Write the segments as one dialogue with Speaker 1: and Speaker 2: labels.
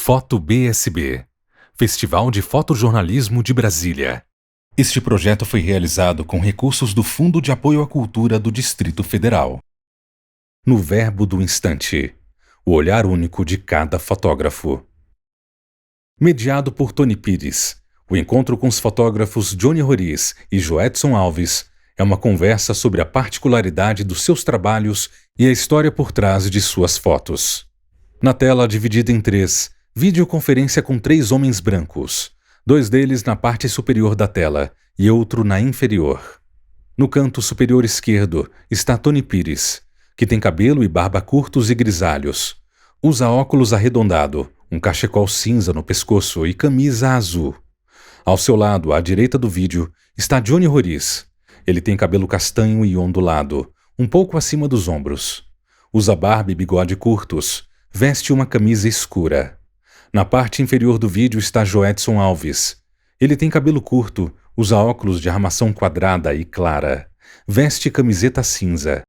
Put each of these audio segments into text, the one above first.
Speaker 1: Foto BSB, Festival de Fotojornalismo de Brasília. Este projeto foi realizado com recursos do Fundo de Apoio à Cultura do Distrito Federal. No verbo do instante, o olhar único de cada fotógrafo. Mediado por Tony Pires, o encontro com os fotógrafos Johnny Roriz e Joedson Alves é uma conversa sobre a particularidade dos seus trabalhos e a história por trás de suas fotos. Na tela dividida em 3, videoconferência com 3 homens brancos, 2 deles na parte superior da tela e outro na inferior. No canto superior esquerdo está Tony Pires, que tem cabelo e barba curtos e grisalhos. Usa óculos arredondado, um cachecol cinza no pescoço e camisa azul. Ao seu lado, à direita do vídeo, está Johnny Roriz. Ele tem cabelo castanho e ondulado, um pouco acima dos ombros. Usa barba e bigode curtos. Veste uma camisa escura. Na parte inferior do vídeo está Joedson Alves. Ele tem cabelo curto, usa óculos de armação quadrada e clara. Veste camiseta cinza.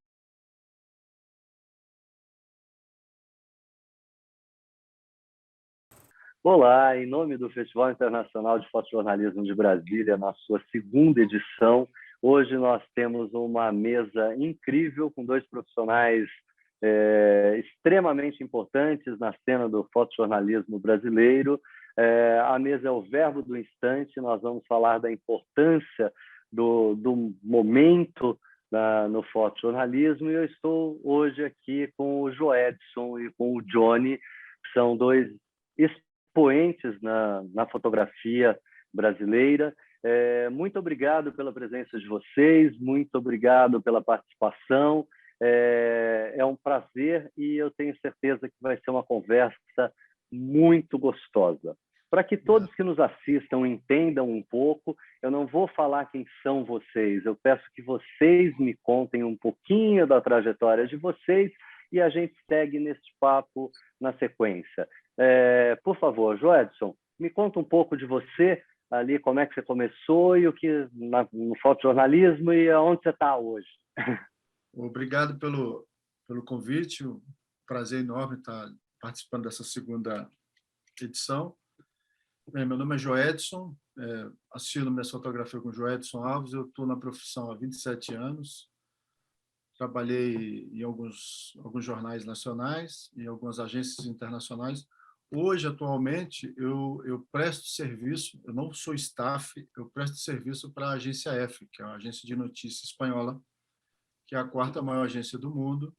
Speaker 2: Olá, em nome do Festival Internacional de Fotojornalismo de Brasília, na sua segunda edição, hoje nós temos uma mesa incrível com 2 profissionais extremamente importantes na cena do fotojornalismo brasileiro. A mesa é o verbo do instante, nós vamos falar da importância do momento no fotojornalismo, e eu estou hoje aqui com o Joedson e com o Johnny, que são 2 expoentes na fotografia brasileira. Muito obrigado pela presença de vocês, muito obrigado pela participação. É um prazer e eu tenho certeza que vai ser uma conversa muito gostosa. Para que todos que nos assistam entendam um pouco, eu não vou falar quem são vocês, eu peço que vocês me contem um pouquinho da trajetória de vocês e a gente segue nesse papo na sequência. Por favor, Joedson, me conta um pouco de você, ali, como é que você começou e o que no fotojornalismo e aonde você está hoje.
Speaker 3: Obrigado pelo convite, um prazer enorme estar participando dessa segunda edição. Meu nome é Joedson, assino minha fotografia com Joedson Alves, eu estou na profissão há 27 anos, trabalhei em alguns jornais nacionais e algumas agências internacionais. Hoje, atualmente, eu presto serviço, eu não sou staff, eu presto serviço para a Agência F, que é uma agência de notícia espanhola, que é a 4ª maior agência do mundo.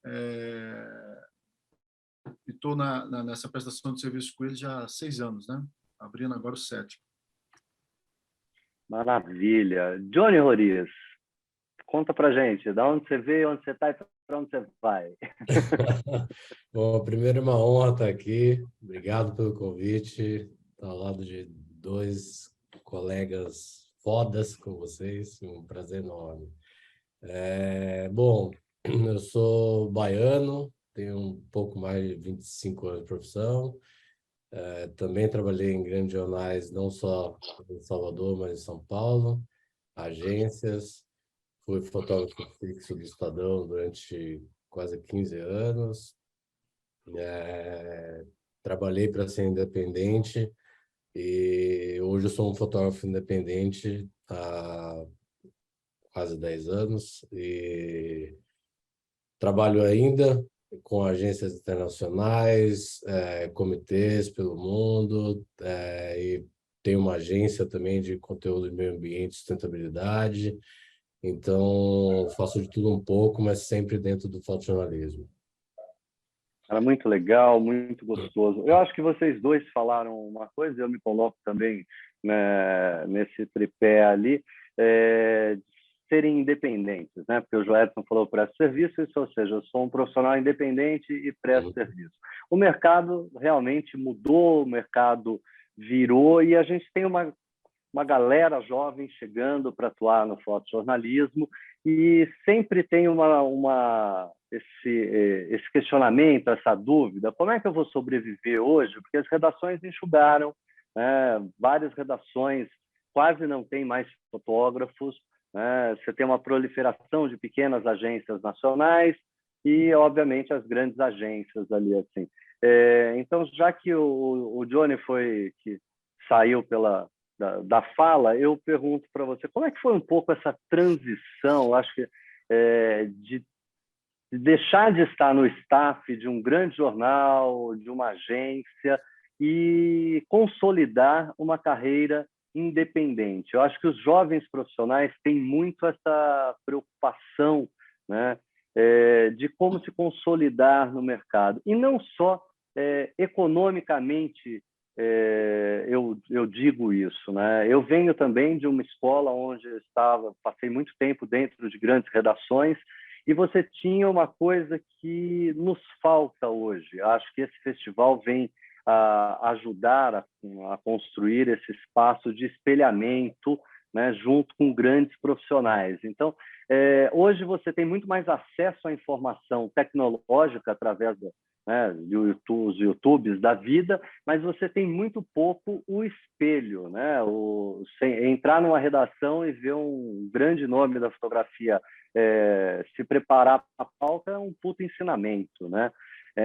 Speaker 3: E estou nessa prestação de serviço com eles já há 6 anos, né? Abrindo agora o 7º.
Speaker 2: Maravilha. Johnny Roriz, conta pra gente, de onde você veio, onde você está e para onde você vai.
Speaker 4: Bom, primeiro é uma honra estar aqui. Obrigado pelo convite. Estar ao lado de 2 colegas fodas com vocês. Um prazer enorme. Bom, eu sou baiano, tenho um pouco mais de 25 anos de profissão. Também trabalhei em grandes jornais, não só em Salvador, mas em São Paulo, agências. Fui fotógrafo fixo do Estadão durante quase 15 anos. Trabalhei para ser independente e hoje eu sou um fotógrafo independente há quase 10 anos e trabalho ainda com agências internacionais, comitês pelo mundo, e tenho uma agência também de conteúdo de meio ambiente e sustentabilidade. Então, faço de tudo um pouco, mas sempre dentro do fotojornalismo.
Speaker 2: Era muito legal, muito gostoso. Eu acho que vocês 2 falaram uma coisa, eu me coloco também, né, nesse tripé ali, de serem independentes, né? Porque o Joedson falou presto serviço, isso, ou seja, eu sou um profissional independente e presto serviço. O mercado realmente mudou, o mercado virou e a gente tem uma galera jovem chegando para atuar no fotojornalismo e sempre tem esse questionamento, essa dúvida, como é que eu vou sobreviver hoje? Porque as redações enxugaram, né? Várias redações quase não tem mais fotógrafos, né? Você tem uma proliferação de pequenas agências nacionais e, obviamente, as grandes agências ali, assim. Então, já que o Johnny que saiu da fala, eu pergunto para você, como é que foi um pouco essa transição, acho que de deixar de estar no staff de um grande jornal, de uma agência, e consolidar uma carreira independente. Eu acho que os jovens profissionais têm muito essa preocupação, né, de como se consolidar no mercado. E não só economicamente, eu digo isso, né? Eu venho também de uma escola onde eu passei muito tempo dentro de grandes redações, e você tinha uma coisa que nos falta hoje. Acho que esse festival vem a ajudar a construir esse espaço de espelhamento, né, junto com grandes profissionais. Então, hoje você tem muito mais acesso à informação tecnológica através dos YouTubes da vida, mas você tem muito pouco o espelho, né? Entrar numa redação e ver um grande nome da fotografia se preparar para a pauta é um puto ensinamento, né?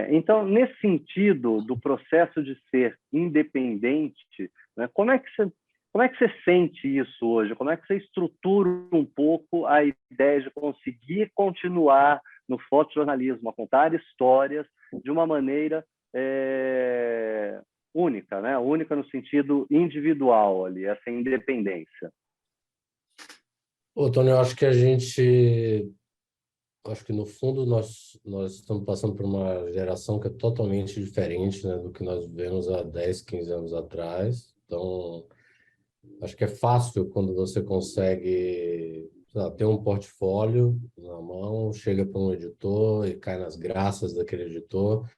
Speaker 2: Então, nesse sentido do processo de ser independente, né, como é que você sente isso hoje? Como é que você estrutura um pouco a ideia de conseguir continuar no fotojornalismo, a contar histórias de uma maneira única, né? Única no sentido individual ali, essa independência.
Speaker 4: Tony, eu acho que no fundo nós estamos passando por uma geração que é totalmente diferente, né, do que nós vivemos há 10, 15 anos atrás. Então, acho que é fácil quando você consegue, sei lá, ter um portfólio na mão, chega para um editor e cai nas graças daquele editor,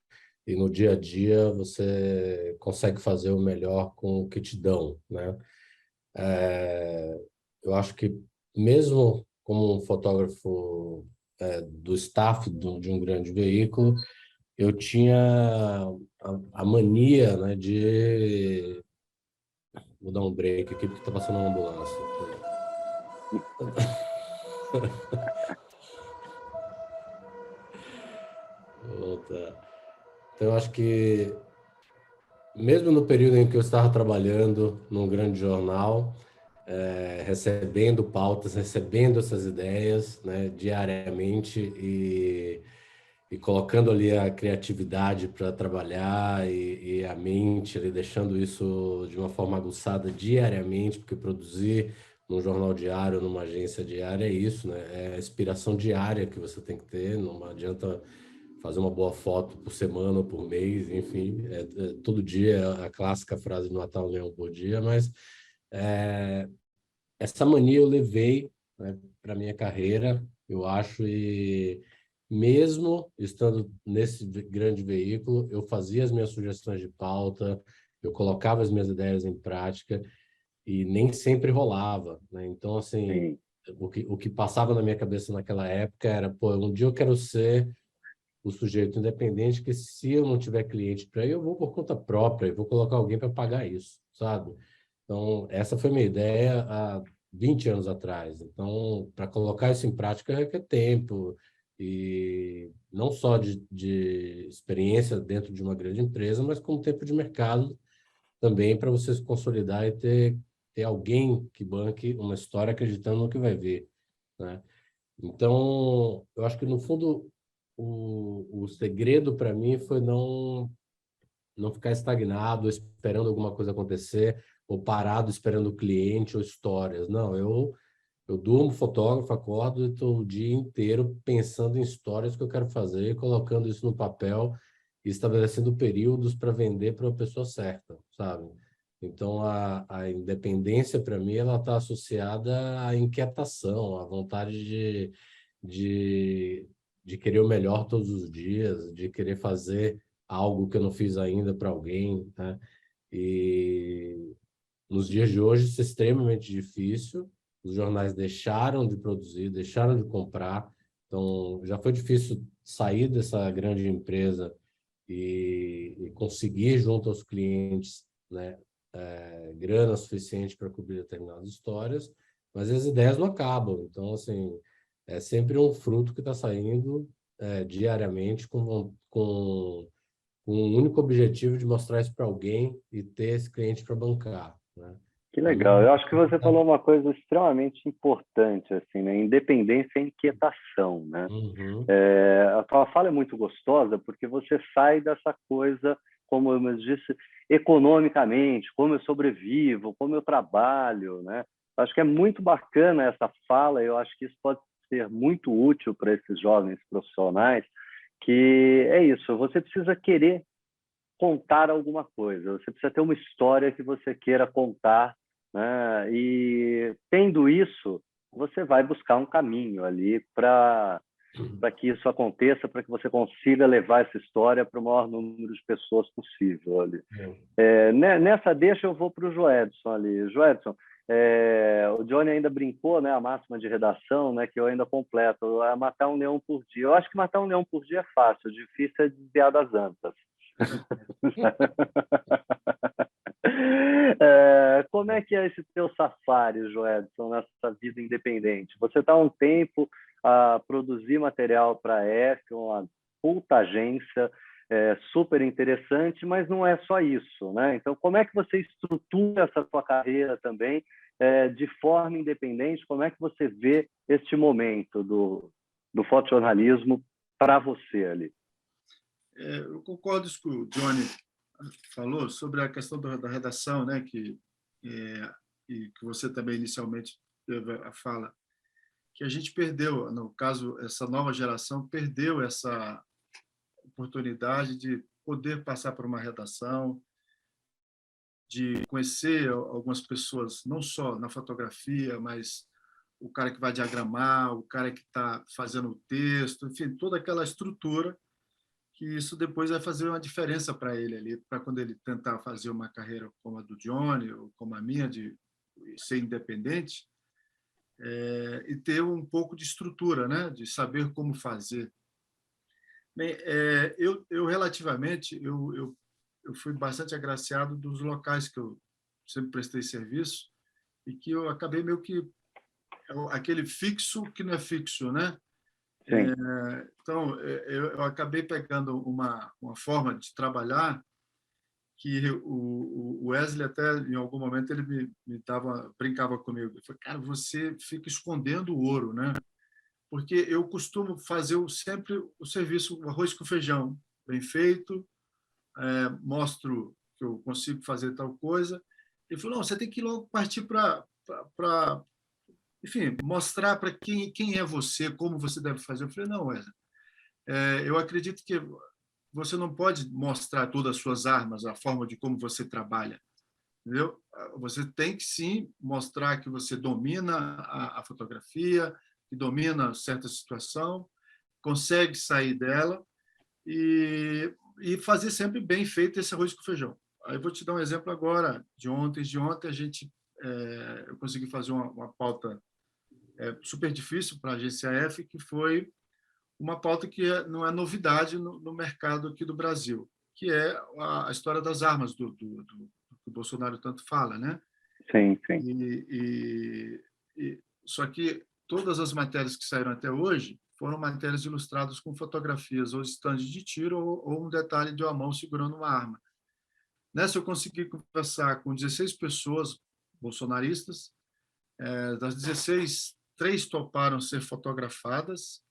Speaker 4: e no dia a dia você consegue fazer o melhor com o que te dão, né? Eu acho que mesmo como um fotógrafo do staff de um grande veículo, eu tinha a mania, né, de... Vou dar um break aqui porque está passando uma ambulância. Então, eu acho que mesmo no período em que eu estava trabalhando num grande jornal, recebendo pautas, recebendo essas ideias, né, diariamente e colocando ali a criatividade para trabalhar e a mente ali, deixando isso de uma forma aguçada diariamente, porque produzir num jornal diário, numa agência diária é isso, né? É a inspiração diária que você tem que ter, não adianta fazer uma boa foto por semana ou por mês, enfim, todo dia a clássica frase do Natal Leão por dia, mas essa mania eu levei, né, para minha carreira, eu acho, e mesmo estando nesse grande veículo, eu fazia as minhas sugestões de pauta, eu colocava as minhas ideias em prática e nem sempre rolava, né? Então, assim,
Speaker 2: Sim.
Speaker 4: o que passava na minha cabeça naquela época era, pô, um dia eu quero ser o sujeito independente que, se eu não tiver cliente para ir, eu vou por conta própria e vou colocar alguém para pagar isso, sabe? Então, essa foi minha ideia há 20 anos atrás. Então, para colocar isso em prática requer tempo, e não só de experiência dentro de uma grande empresa, mas com tempo de mercado também, para você se consolidar e ter alguém que banque uma história acreditando no que vai ver, né? Então, eu acho que, no fundo, o segredo para mim foi não ficar estagnado, esperando alguma coisa acontecer, ou parado esperando o cliente ou histórias. Não, eu durmo fotógrafo, acordo e estou o dia inteiro pensando em histórias que eu quero fazer, colocando isso no papel e estabelecendo períodos para vender para a pessoa certa, sabe? Então, a independência, para mim, ela está associada à inquietação, à vontade de, de querer o melhor todos os dias, de querer fazer algo que eu não fiz ainda para alguém, né? E nos dias de hoje isso é extremamente difícil. Os jornais deixaram de produzir, deixaram de comprar. Então, já foi difícil sair dessa grande empresa e conseguir, junto aos clientes, né, grana suficiente para cobrir determinadas histórias, mas as ideias não acabam. Então, assim, é sempre um fruto que está saindo diariamente com com o único objetivo de mostrar isso para alguém e ter esse cliente para bancar, né?
Speaker 2: Que legal. Eu acho que você falou uma coisa extremamente importante, assim, né? Independência e inquietação, né?
Speaker 4: Uhum.
Speaker 2: A tua fala é muito gostosa porque você sai dessa coisa, como eu disse, economicamente, como eu sobrevivo, como eu trabalho, né? Acho que é muito bacana essa fala, eu acho que isso pode ser muito útil para esses jovens profissionais, que é isso, você precisa querer contar alguma coisa, você precisa ter uma história que você queira contar, né? E tendo isso, você vai buscar um caminho ali para que isso aconteça, para que você consiga levar essa história para o maior número de pessoas possível ali. Nessa deixa eu vou para o Joedson ali. Joedson, o Johnny ainda brincou, né, a máxima de redação, né, que eu ainda completo, é matar um leão por dia. Eu acho que matar um leão por dia é fácil, difícil é desviar das antas. Como é que é esse teu safari, Joedson, nessa vida independente? Você está há um tempo a produzir material para a F, uma puta agência, super interessante, mas não é só isso, né? Então, como é que você estrutura essa tua carreira também de forma independente? Como é que você vê este momento do fotojornalismo para você ali?
Speaker 3: Eu concordo com o Johnny falou sobre a questão da redação, né, e que você também inicialmente teve a fala, que a gente perdeu, no caso, essa nova geração perdeu essa oportunidade de poder passar por uma redação, de conhecer algumas pessoas, não só na fotografia, mas o cara que vai diagramar, o cara que está fazendo o texto, enfim, toda aquela estrutura que isso depois vai fazer uma diferença para ele ali, para quando ele tentar fazer uma carreira como a do Johnny ou como a minha, de ser independente, e ter um pouco de estrutura, né, de saber como fazer. Bem, eu relativamente, eu fui bastante agraciado dos locais que eu sempre prestei serviço e que eu acabei meio que aquele fixo que não é fixo, né? Então, eu acabei pegando uma forma de trabalhar que o Wesley até, em algum momento, ele brincava comigo. Ele falou, cara, você fica escondendo o ouro, né? Porque eu costumo fazer sempre o serviço, o arroz com feijão, bem feito, mostro que eu consigo fazer tal coisa. Ele falou, não, você tem que logo partir para enfim, mostrar para quem é você, como você deve fazer. Eu falei, não, Wesley, eu acredito que você não pode mostrar todas as suas armas, a forma de como você trabalha, entendeu? Você tem que, sim, mostrar que você domina a fotografia, que domina certa situação, consegue sair dela e fazer sempre bem feito esse arroz com feijão. Aí eu vou te dar um exemplo agora, de ontem. Eu consegui fazer uma pauta super difícil para a agência F, que foi uma pauta que não é novidade no mercado aqui do Brasil, que é a história das armas do que o Bolsonaro tanto fala, né?
Speaker 2: Sim, sim.
Speaker 3: Só que todas as matérias que saíram até hoje foram matérias ilustradas com fotografias ou estande de tiro ou um detalhe de uma mão segurando uma arma. Nessa eu consegui conversar com 16 pessoas bolsonaristas. Das 16, 3 toparam ser fotografadas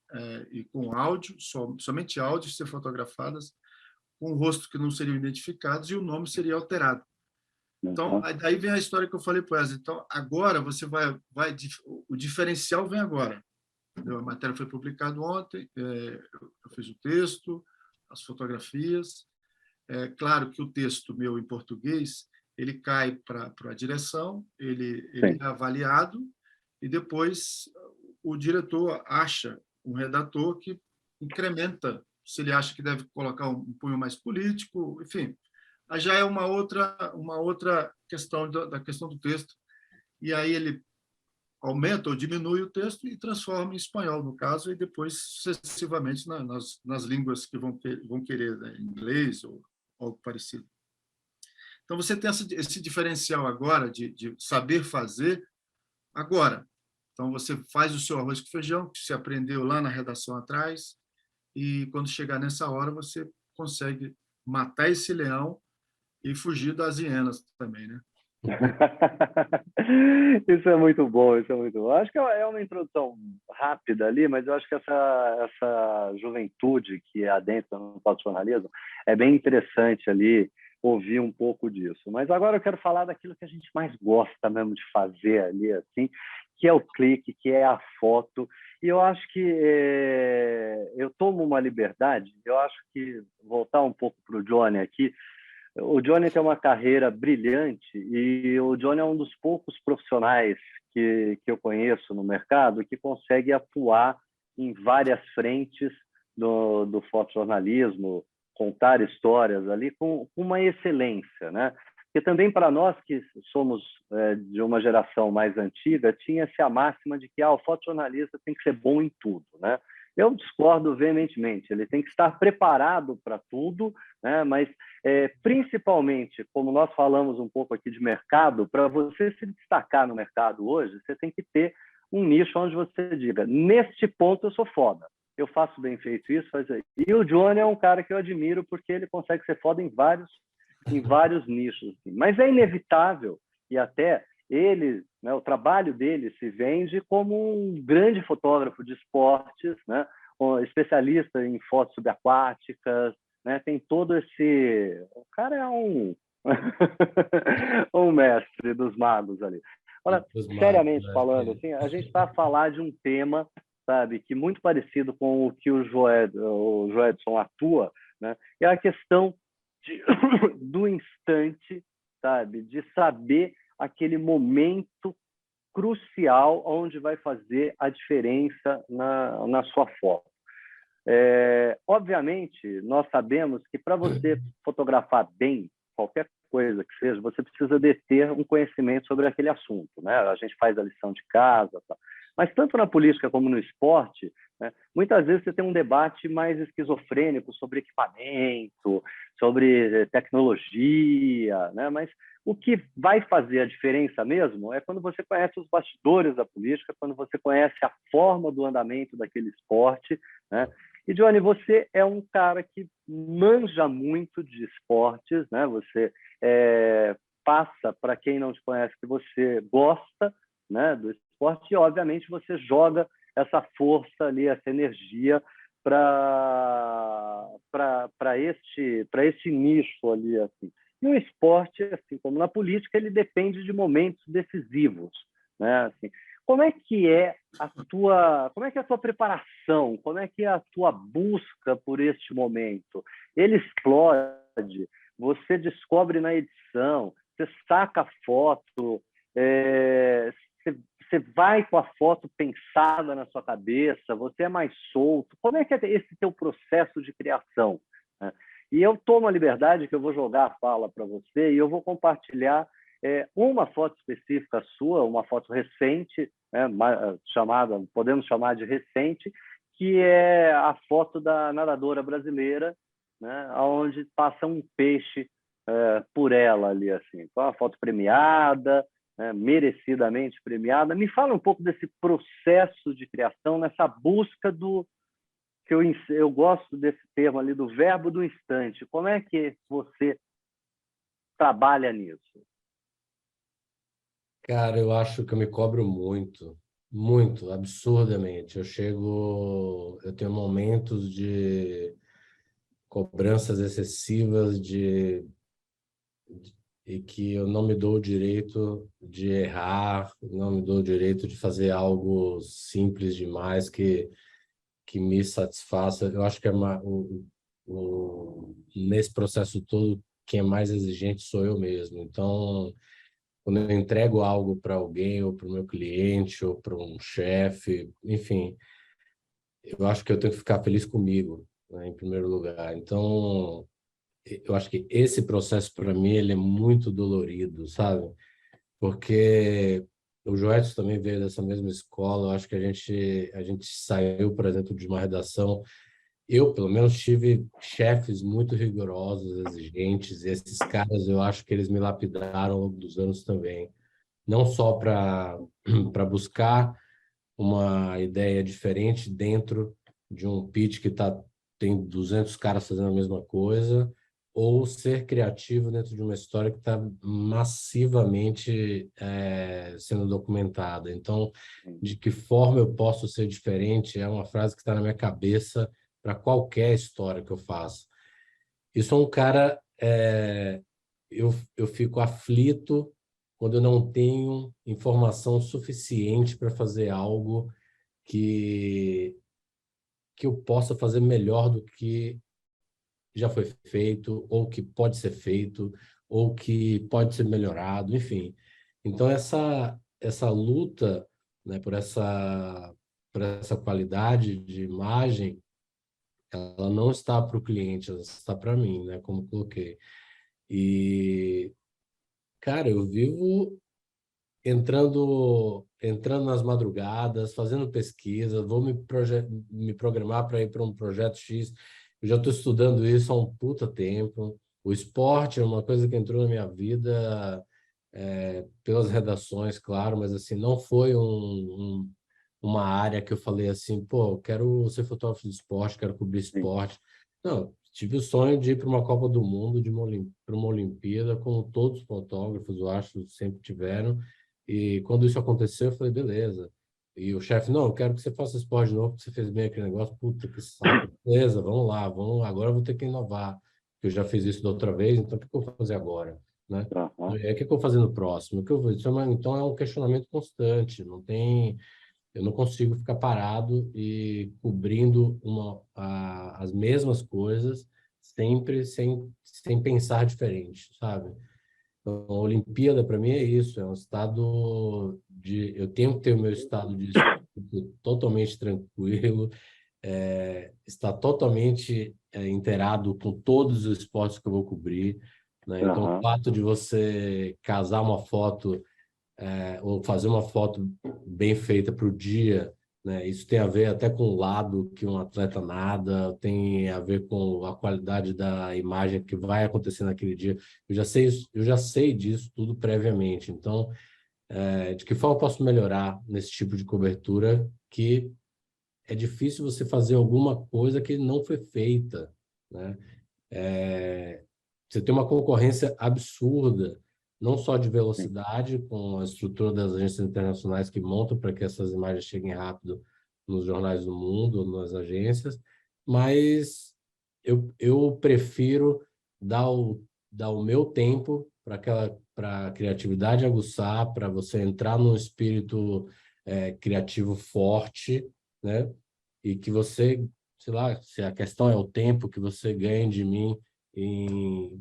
Speaker 3: e com áudio, somente áudio ser fotografadas, com o rosto que não seriam identificados e o nome seria alterado. Então, daí vem a história que eu falei para o Wesley. Então, agora você o diferencial vem agora. A matéria foi publicada ontem, eu fiz o texto, as fotografias. Claro que o texto meu em português, ele cai para a direção, ele é avaliado e depois o diretor acha um redator que incrementa, se ele acha que deve colocar um punho mais político, enfim. Aí já é uma outra questão da questão do texto. E aí ele aumenta ou diminui o texto e transforma em espanhol, no caso, e depois sucessivamente nas línguas que vão querer, né, inglês ou algo parecido. Então, você tem esse diferencial agora de saber fazer agora. Então, você faz o seu arroz com feijão, que você aprendeu lá na redação atrás, e quando chegar nessa hora, você consegue matar esse leão e fugir das hienas também, né?
Speaker 2: Isso é muito bom, isso é muito bom. Acho que é uma introdução rápida ali, mas eu acho que essa juventude que adentra no fotojornalismo é bem interessante ali ouvir um pouco disso. Mas agora eu quero falar daquilo que a gente mais gosta mesmo de fazer ali, assim, que é o clique, que é a foto. E eu acho que eu tomo uma liberdade, eu acho que voltar um pouco para o Johnny aqui. O Johnny tem uma carreira brilhante e o Johnny é um dos poucos profissionais que eu conheço no mercado que consegue atuar em várias frentes do fotojornalismo, contar histórias ali com uma excelência, né? Porque também para nós que somos de uma geração mais antiga, tinha-se a máxima de que o fotojornalista tem que ser bom em tudo, né? Eu discordo veementemente, ele tem que estar preparado para tudo, né? Mas principalmente, como nós falamos um pouco aqui de mercado, para você se destacar no mercado hoje, você tem que ter um nicho onde você diga, neste ponto eu sou foda, eu faço bem feito isso, faz aí. E o Johnny é um cara que eu admiro porque ele consegue ser foda em vários nichos. Assim. Mas é inevitável, e até ele, né, o trabalho dele se vende como um grande fotógrafo de esportes, né, um especialista em fotos subaquáticas, né, tem todo esse... O cara é um... um mestre dos magos ali. Olha, seriamente falando, assim, a gente está a falar de um tema, sabe, que muito parecido com o que o Joedson atua, né, é a questão do instante, sabe, de saber aquele momento crucial onde vai fazer a diferença na sua foto. Obviamente, nós sabemos que para você fotografar bem qualquer coisa que seja, você precisa de ter um conhecimento sobre aquele assunto, né? A gente faz a lição de casa, tá? Mas tanto na política como no esporte, né, muitas vezes você tem um debate mais esquizofrênico sobre equipamento, sobre tecnologia, né? Mas o que vai fazer a diferença mesmo é quando você conhece os bastidores da política, quando você conhece a forma do andamento daquele esporte, né? E, Johnny, você é um cara que manja muito de esportes, né? Você passa, para quem não te conhece, que você gosta, né, do esporte e, obviamente, você joga essa força ali, essa energia para este nicho ali, assim. E o esporte, assim como na política, ele depende de momentos decisivos, né? Assim, como é que é a tua preparação? Como é que é a tua busca por este momento? Ele explode, você descobre na edição, você saca a foto, você vai com a foto pensada na sua cabeça, você é mais solto. Como é que é esse teu processo de criação? E eu tomo a liberdade que eu vou jogar a fala para você e eu vou compartilhar uma foto específica sua, uma foto recente, né, podemos chamar de recente, que é a foto da nadadora brasileira, né, onde passa um peixe por ela ali, assim. Foi uma foto premiada, né, merecidamente premiada. Me fala um pouco desse processo de criação, nessa busca que eu gosto desse termo ali, do verbo do instante. Como é que você trabalha nisso?
Speaker 4: Cara, eu acho que eu me cobro muito, muito, absurdamente. Eu tenho momentos de cobranças excessivas e que eu não me dou o direito de errar, não me dou o direito de fazer algo simples demais que me satisfaça. Eu acho que nesse processo todo, quem é mais exigente sou eu mesmo. Então, quando eu entrego algo para alguém, ou para o meu cliente, ou para um chefe, enfim, eu acho que eu tenho que ficar feliz comigo, né, em primeiro lugar. Então, eu acho que esse processo, para mim, ele é muito dolorido, sabe? Porque o Joetis também veio dessa mesma escola. Eu acho que a gente saiu, por exemplo, de uma redação. Eu, pelo menos, tive chefes muito rigorosos, exigentes, e esses caras, eu acho que eles me lapidaram ao longo dos anos também. Não só para buscar uma ideia diferente dentro de um pitch que tem 200 caras fazendo a mesma coisa, ou ser criativo dentro de uma história que está massivamente sendo documentada. Então, de que forma eu posso ser diferente é uma frase que está na minha cabeça para qualquer história que eu faça. Eu sou um cara, eu fico aflito quando eu não tenho informação suficiente para fazer algo que eu possa fazer melhor do que já foi feito, ou que pode ser feito, ou que pode ser melhorado, enfim. Então, essa luta, né, por essa qualidade de imagem, ela não está para o cliente, ela está para mim, né, como eu coloquei. E, cara, eu vivo entrando nas madrugadas, fazendo pesquisa, vou me programar para ir para um projeto X. Eu já estou estudando isso há um puta tempo. O esporte é uma coisa que entrou na minha vida pelas redações, claro, mas assim, não foi uma área que eu falei assim, pô, eu quero ser fotógrafo de esporte, quero cobrir
Speaker 2: Sim.
Speaker 4: esporte. Não, tive o sonho de ir para uma Copa do Mundo, para uma Olimpíada, como todos os fotógrafos, eu acho, sempre tiveram. E quando isso aconteceu, eu falei, beleza. E o chefe, não, eu quero que você faça esporte de novo, porque você fez bem aquele negócio. Puta, que saco. Beleza, vamos lá, agora eu vou ter que inovar. Eu já fiz isso da outra vez, então o que eu vou fazer agora? Né?
Speaker 2: Aham.
Speaker 4: O que eu vou fazer no próximo? O que eu vou... Então é um questionamento constante, não tem... Eu não consigo ficar parado e cobrindo as mesmas coisas sempre sem pensar diferente, sabe? Então, a Olimpíada, para mim, é isso, é um estado de... Eu tenho que ter o meu estado de espírito totalmente tranquilo, estar totalmente inteirado com todos os esportes que eu vou cobrir, né? Então, o
Speaker 2: Aham.
Speaker 4: fato de você casar uma foto ou fazer uma foto bem feita para o dia, né? Isso tem a ver até com o lado que um atleta nada, tem a ver com a qualidade da imagem que vai acontecer naquele dia. Eu já sei disso tudo previamente. Então, de que forma eu posso melhorar nesse tipo de cobertura que é difícil você fazer alguma coisa que não foi feita, né? Você tem uma concorrência absurda, não só de
Speaker 2: Sim.
Speaker 4: velocidade, com a estrutura das agências internacionais que montam para que essas imagens cheguem rápido nos jornais do mundo, nas agências, mas eu prefiro dar o meu tempo para a criatividade aguçar, para você entrar num espírito criativo forte, né? E que você, sei lá, se a questão é o tempo que você ganha de mim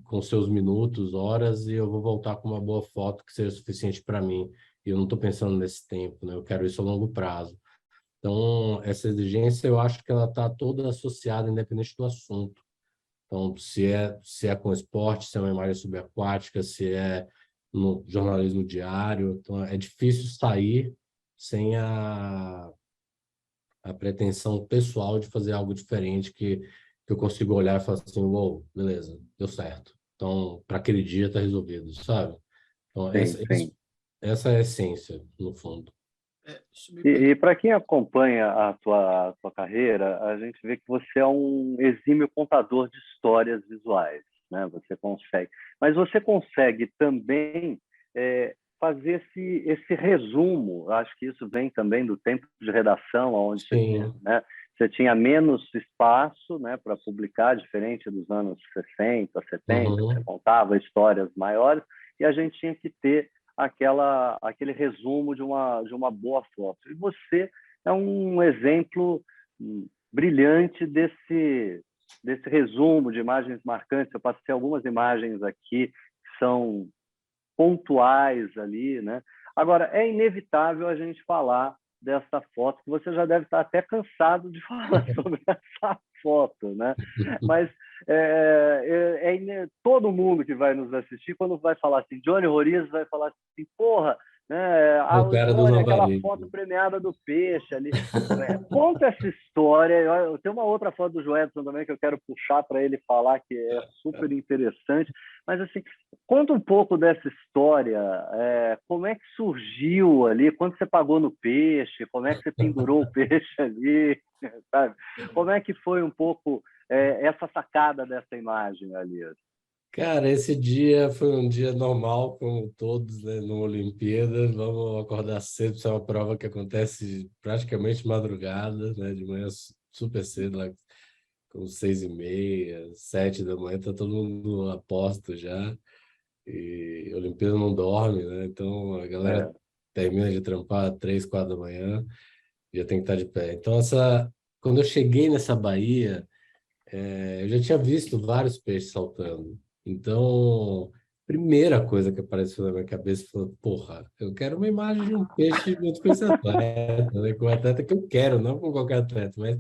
Speaker 4: com seus minutos, horas, e eu vou voltar com uma boa foto que seja suficiente para mim. E eu não estou pensando nesse tempo, né? Eu quero isso a longo prazo. Então, essa exigência, eu acho que ela está toda associada, independente do assunto. Então, se é com esporte, se é uma imagem subaquática, se é no jornalismo diário. Então, é difícil sair sem a pretensão pessoal de fazer algo diferente que eu consigo olhar e falar assim, uou, beleza, deu certo. Então, para aquele dia está resolvido, sabe? Então,
Speaker 2: Sim, sim.
Speaker 4: essa é a essência, no fundo.
Speaker 3: Isso me
Speaker 2: E
Speaker 3: permite.
Speaker 2: para quem acompanha a tua carreira, a gente vê que você é um exímio contador de histórias visuais, né? Você consegue, mas você consegue também fazer esse resumo. Acho que isso vem também do tempo de redação, onde você tinha,
Speaker 4: Sim.
Speaker 2: né? Você tinha menos espaço, né, para publicar, diferente dos anos 60, 70, que você
Speaker 4: Uhum.
Speaker 2: contava histórias maiores, e a gente tinha que ter aquele resumo de uma boa foto. E você é um exemplo brilhante desse resumo de imagens marcantes. Eu passei algumas imagens aqui que são pontuais ali, né? Agora, é inevitável a gente falar dessa foto, que você já deve estar até cansado de falar sobre essa foto, né? Mas todo mundo que vai nos assistir, quando vai falar assim, Johnny Roriz vai falar assim, porra, né,
Speaker 4: O cara do
Speaker 2: Johnny, aquela foto
Speaker 4: Navarinho.
Speaker 2: premiada do peixe ali. Conta essa história. Eu tenho uma outra foto do Joedson também que eu quero puxar para ele falar, que é super interessante. Mas, assim, conta um pouco dessa história. Como é que surgiu ali? Quanto você pagou no peixe? Como é que você pendurou o peixe ali? Sabe? Como é que foi um pouco essa sacada dessa imagem ali?
Speaker 4: Cara, esse dia foi um dia normal, como todos, né, numa Olimpíada. Vamos acordar cedo, isso é uma prova que acontece praticamente madrugada, né, de manhã super cedo, lá com 6h30, 7 da manhã, tá todo mundo a posto já. E a Olimpíada não dorme, né? Então a galera
Speaker 2: É,
Speaker 4: termina de trampar às 3, 4 da manhã, já tem que estar de pé. Então, quando eu cheguei nessa baía, eu já tinha visto vários peixes saltando. Então, primeira coisa que apareceu na minha cabeça foi, porra, eu quero uma imagem de um peixe junto com esse atleta, né? Com o atleta que eu quero, não com qualquer atleta, mas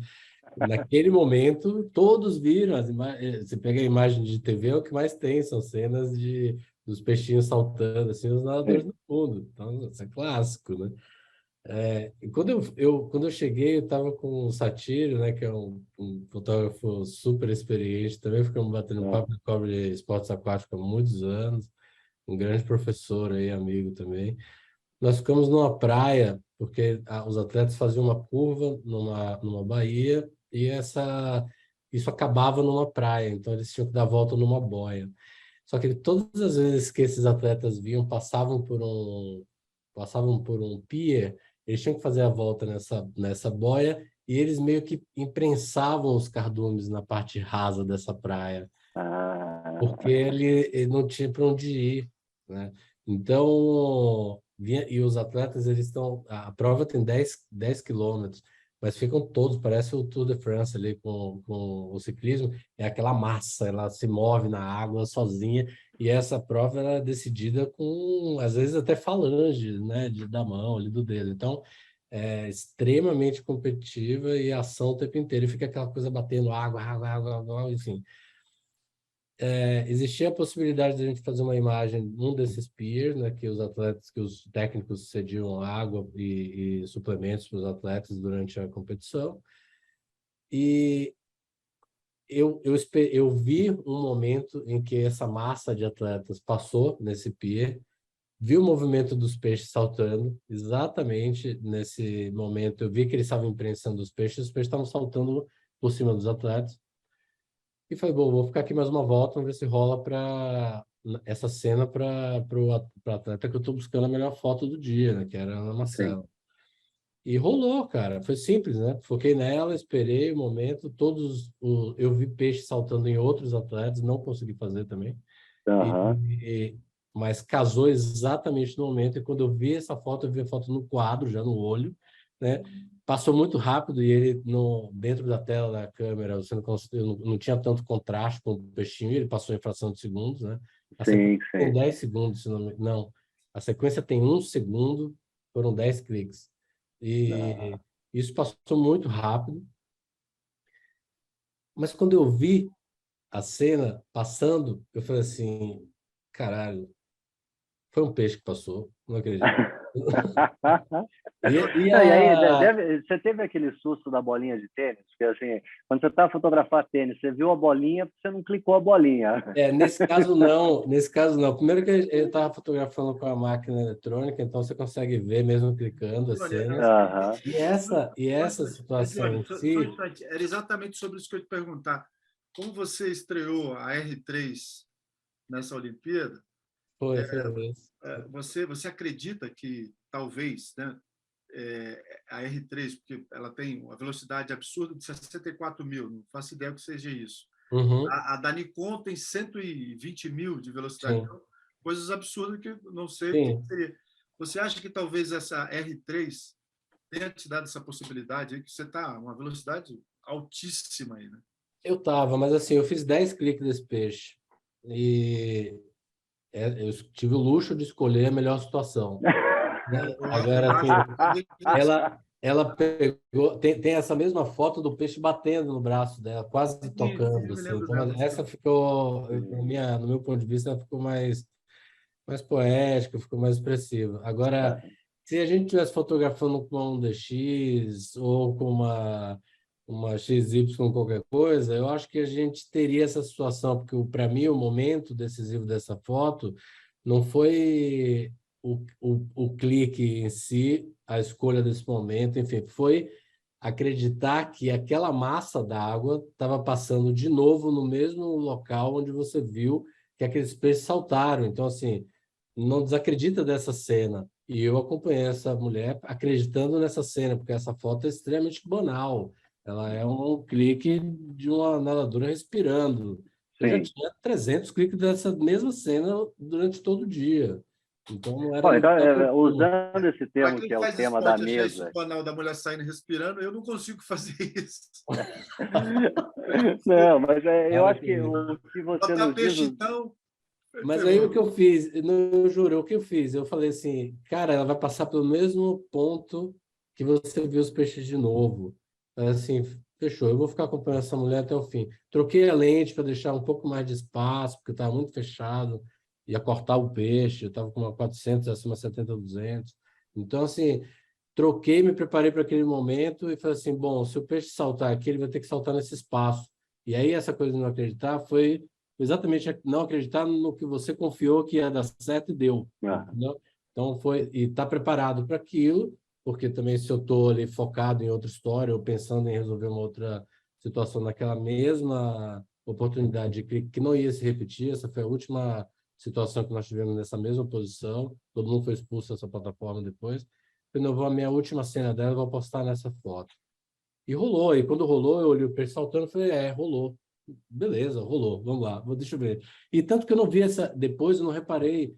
Speaker 4: naquele momento todos viram as imagens. Você pega a imagem de TV, é o que mais tem, são cenas dos peixinhos saltando, assim, os nadadores
Speaker 2: sim.
Speaker 4: no fundo. Então, isso é clássico, né? E quando eu cheguei, eu estava com o Satiro, né, que é um fotógrafo super experiente, também ficamos batendo
Speaker 2: É.
Speaker 4: papo, ele cobre esportes aquáticos há muitos anos, um grande professor aí, amigo também. Nós ficamos numa praia, porque os atletas faziam uma curva numa baía e isso acabava numa praia, então eles tinham que dar a volta numa boia. Só que todas as vezes que esses atletas vinham, passavam por um pier, eles tinham que fazer a volta nessa boia e eles meio que imprensavam os cardumes na parte rasa dessa praia, porque
Speaker 2: Ah,
Speaker 4: ele não tinha para onde ir, né? Então, e os atletas, eles estão... A prova tem 10 quilômetros, mas ficam todos, parece o Tour de France ali com o ciclismo, é aquela massa, ela se move na água sozinha, e essa prova era decidida com, às vezes, até falange, né, da mão, ali do dedo. Então, é extremamente competitiva e ação o tempo inteiro, e fica aquela coisa batendo água, água, água, água, enfim. Existia a possibilidade de a gente fazer uma imagem num desses piers, né, que os técnicos cediam água e suplementos para os atletas durante a competição. E eu vi um momento em que essa massa de atletas passou nesse pier, vi o movimento dos peixes saltando, exatamente nesse momento eu vi que eles estavam imprensando os peixes estavam saltando por cima dos atletas. E falei, bom, vou ficar aqui mais uma volta, vamos ver se rola para essa cena para o atleta que eu estou buscando a melhor foto do dia, né? Que era a Ana
Speaker 2: sim.
Speaker 4: Marcela. E rolou, cara. Foi simples, né? Foquei nela, esperei o momento. Eu vi peixe saltando em outros atletas, não consegui fazer também. E,
Speaker 2: Aham.
Speaker 4: e- mas casou exatamente no momento. E quando eu vi essa foto, eu vi a foto no quadro, já no olho, né? Passou muito rápido e ele dentro da tela da câmera, eu não tinha tanto contraste com o peixinho, ele passou em fração de segundos, né? A sequência
Speaker 2: Sim,
Speaker 4: tem
Speaker 2: sim.
Speaker 4: 10 segundos, se não. A sequência tem 1 segundo, foram 10 cliques.
Speaker 2: Ah.
Speaker 4: E isso passou muito rápido. Mas quando eu vi a cena passando, eu falei assim, caralho, foi um peixe que passou, não acredito. E
Speaker 2: Não, e aí,
Speaker 4: a...
Speaker 2: você teve aquele susto da bolinha de tênis? Porque, assim, quando você está a fotografar tênis, você viu a bolinha, você não clicou a bolinha.
Speaker 4: Nesse caso não, nesse caso não. Primeiro que ele estava fotografando com a máquina eletrônica, então você consegue ver mesmo clicando as
Speaker 3: Johnny,
Speaker 4: cenas.
Speaker 2: Aham.
Speaker 3: só um
Speaker 4: E essa
Speaker 3: instante.
Speaker 4: situação
Speaker 3: Johnny,
Speaker 4: em
Speaker 3: só um
Speaker 4: si
Speaker 3: instante. Era exatamente sobre isso que eu ia te perguntar. Como você estreou a R3 nessa Olimpíada,
Speaker 4: foi isso.
Speaker 3: você acredita que talvez, né, a R3, porque ela tem uma velocidade absurda de 64 mil, não faço ideia que seja isso.
Speaker 4: Uhum,
Speaker 3: A da Nikon tem 120 mil de velocidade,
Speaker 4: sim,
Speaker 3: então, coisas absurdas que eu não sei o que
Speaker 4: sim.
Speaker 3: seria. Você acha que talvez essa R3 tenha te dado essa possibilidade aí, que você está uma velocidade altíssima aí, né?
Speaker 4: Eu tava, mas assim, eu fiz 10 cliques desse peixe. E eu tive o luxo de escolher a melhor situação, né?
Speaker 3: Eu
Speaker 4: Agora,
Speaker 3: acho
Speaker 4: assim,
Speaker 3: que
Speaker 4: ela pegou, tem essa mesma foto do peixe batendo no braço dela, quase
Speaker 3: sim, sim,
Speaker 4: tocando,
Speaker 3: eu me
Speaker 4: assim.
Speaker 3: lembro
Speaker 4: Então,
Speaker 3: dela.
Speaker 4: essa ficou,
Speaker 2: Sim.
Speaker 4: no meu ponto de vista, ela ficou mais poética, ficou mais expressiva. Agora,
Speaker 2: É,
Speaker 4: se a gente estivesse fotografando com uma 1DX ou com uma XY qualquer coisa, eu acho que a gente teria essa situação, porque para mim o momento decisivo dessa foto não foi o clique em si, a escolha desse momento, enfim, foi acreditar que aquela massa d'água estava passando de novo no mesmo local onde você viu que aqueles peixes saltaram. Então, assim, não desacredita dessa cena. E eu acompanhei essa mulher acreditando nessa cena, porque essa foto é extremamente banal. Ela é um clique de uma nadadora respirando. Eu já
Speaker 2: Sim.
Speaker 4: tinha 300 cliques dessa mesma cena durante todo o dia. Então, não era
Speaker 2: Bom, então,
Speaker 4: nada comum.
Speaker 2: usando esse
Speaker 3: Para
Speaker 2: termo
Speaker 3: quem
Speaker 2: que é o
Speaker 3: faz
Speaker 2: tema da
Speaker 3: esporte, achei isso
Speaker 2: mesa.
Speaker 3: banal da mulher saindo respirando, eu não consigo fazer isso.
Speaker 2: Não, mas eu
Speaker 4: Para
Speaker 2: acho
Speaker 4: com
Speaker 2: que
Speaker 4: isso.
Speaker 2: o que você
Speaker 3: Botar
Speaker 2: nos diz.
Speaker 3: peixe, então,
Speaker 4: Mas aí o que
Speaker 3: ferrou.
Speaker 4: eu fiz, não, eu juro, o que eu fiz? Eu falei assim, cara, ela vai passar pelo mesmo ponto que você viu os peixes de novo. Aí, assim, fechou, eu vou ficar acompanhando essa mulher até o fim. Troquei a lente para deixar um pouco mais de espaço, porque estava muito fechado, ia cortar o peixe, eu estava com uma 400, acima 70, 200. Então, assim, troquei, me preparei para aquele momento e falei assim, bom, se o peixe saltar aqui, ele vai ter que saltar nesse espaço. E aí essa coisa de não acreditar foi exatamente não acreditar no que você confiou que ia dar certo e deu,
Speaker 2: Ah,
Speaker 4: entendeu? Então foi e estar preparado para aquilo, porque também se eu estou ali focado em outra história ou pensando em resolver uma outra situação naquela mesma oportunidade que não ia se repetir, essa foi a última situação que nós tivemos nessa mesma posição, todo mundo foi expulso dessa plataforma depois. Eu vou a minha última cena dela, eu vou postar nessa foto. E rolou, e quando rolou, eu olhei o peixe saltando e falei, rolou. Beleza, rolou, vamos lá, deixa eu ver. E tanto que eu não vi essa, depois eu não reparei,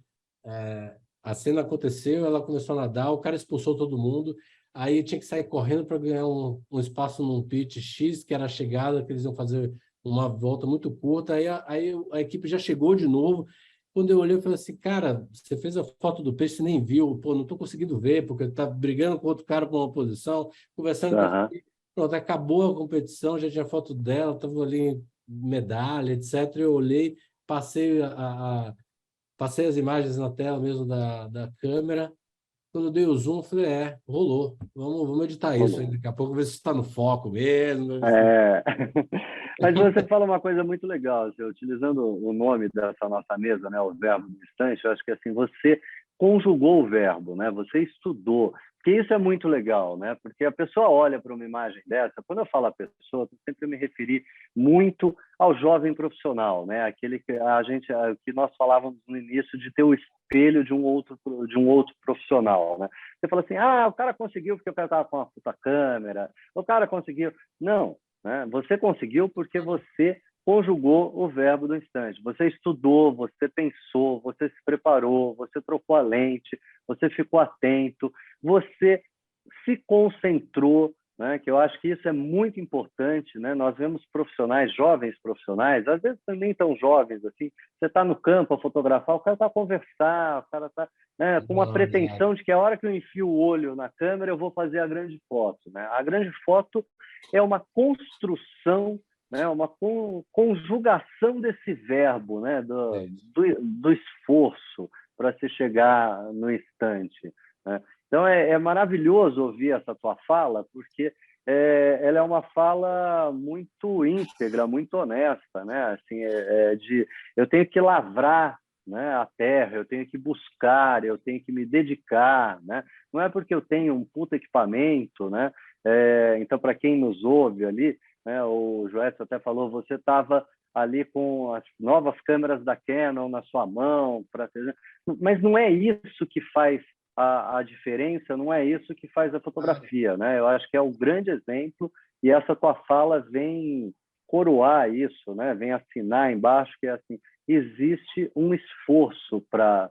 Speaker 4: a cena aconteceu, ela começou a nadar, o cara expulsou todo mundo, aí tinha que sair correndo para ganhar um espaço num pit X, que era a chegada, que eles iam fazer uma volta muito curta, aí a equipe já chegou de novo. Quando eu olhei, eu falei assim, cara, você fez a foto do peixe, você nem viu, pô, não estou conseguindo ver, porque tá brigando com outro cara por uma posição, conversando com a...
Speaker 2: aham.
Speaker 4: Pronto, acabou a competição, já tinha foto dela, estava ali medalha, etc. Eu olhei, passei passei as imagens na tela mesmo da câmera. Quando eu dei o zoom, eu falei, rolou. Vamos editar isso aí
Speaker 2: Rolou.
Speaker 4: daqui a pouco, ver se está no foco mesmo.
Speaker 2: É... Mas você fala uma coisa muito legal, assim, utilizando o nome dessa nossa mesa, né, o verbo do instante, eu acho que assim, você conjugou o verbo, né? Você estudou, porque isso é muito legal, né? Porque a pessoa olha para uma imagem dessa, quando eu falo a pessoa, eu sempre me referi muito ao jovem profissional, né? Aquele que nós falávamos no início de ter o espelho de um outro profissional, né? Você fala assim, o cara conseguiu porque o cara estava com uma puta câmera, o cara conseguiu. Não, né? Você conseguiu porque você conjugou o verbo do instante. Você estudou, você pensou, você se preparou, você trocou a lente, você ficou atento, você se concentrou, né? Que eu acho que isso é muito importante, né? Nós vemos profissionais, jovens profissionais, às vezes também tão jovens assim, você está no campo a fotografar, o cara está a conversar, o cara está, né, com uma pretensão de que a hora que eu enfio o olho na câmera eu vou fazer a grande foto, né? A grande foto é uma construção, né, uma conjugação desse verbo, né, do esforço para se chegar no instante, né? Então, é maravilhoso ouvir essa tua fala, porque ela é uma fala muito íntegra, muito honesta, né? Assim, eu tenho que lavrar, né, a terra, eu tenho que buscar, eu tenho que me dedicar, né? Não é porque eu tenho um puto equipamento, né? Então, para quem nos ouve ali, né, o Joelis até falou, você estava ali com as novas câmeras da Canon na sua mão, mas não é isso que faz a diferença, não é isso que faz a fotografia, né? Eu acho que é o grande exemplo e essa tua fala vem coroar isso, né? Vem assinar embaixo que é assim, existe um esforço para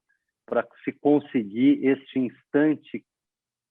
Speaker 2: se conseguir este instante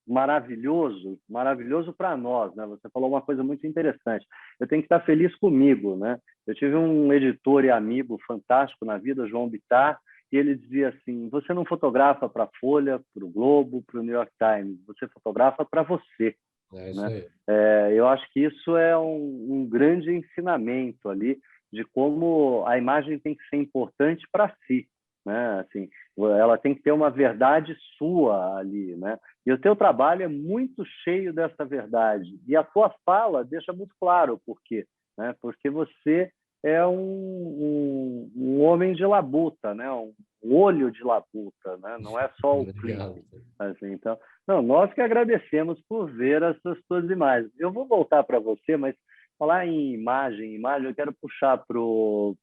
Speaker 2: maravilhoso, maravilhoso para nós, né? Você falou uma coisa muito interessante. Eu tenho que estar feliz comigo, né? Eu tive um editor e amigo fantástico na vida, João Bittar, e ele dizia assim: você não fotografa para a Folha, para o Globo, para o New York Times, você fotografa para você,
Speaker 4: É isso
Speaker 2: né?
Speaker 4: aí.
Speaker 2: Eu acho que isso é um grande ensinamento ali de como a imagem tem que ser importante para si, né? Assim, ela tem que ter uma verdade sua ali, né? E o teu trabalho é muito cheio dessa verdade. E a tua fala deixa muito claro por quê, né? Porque você é um homem de labuta, né? Um olho de labuta, né? Não é só o
Speaker 4: Obrigado.
Speaker 2: clique. Assim, então, não, nós que agradecemos por ver essas tuas imagens. Eu vou voltar para você, mas Falar em imagem, eu quero puxar para o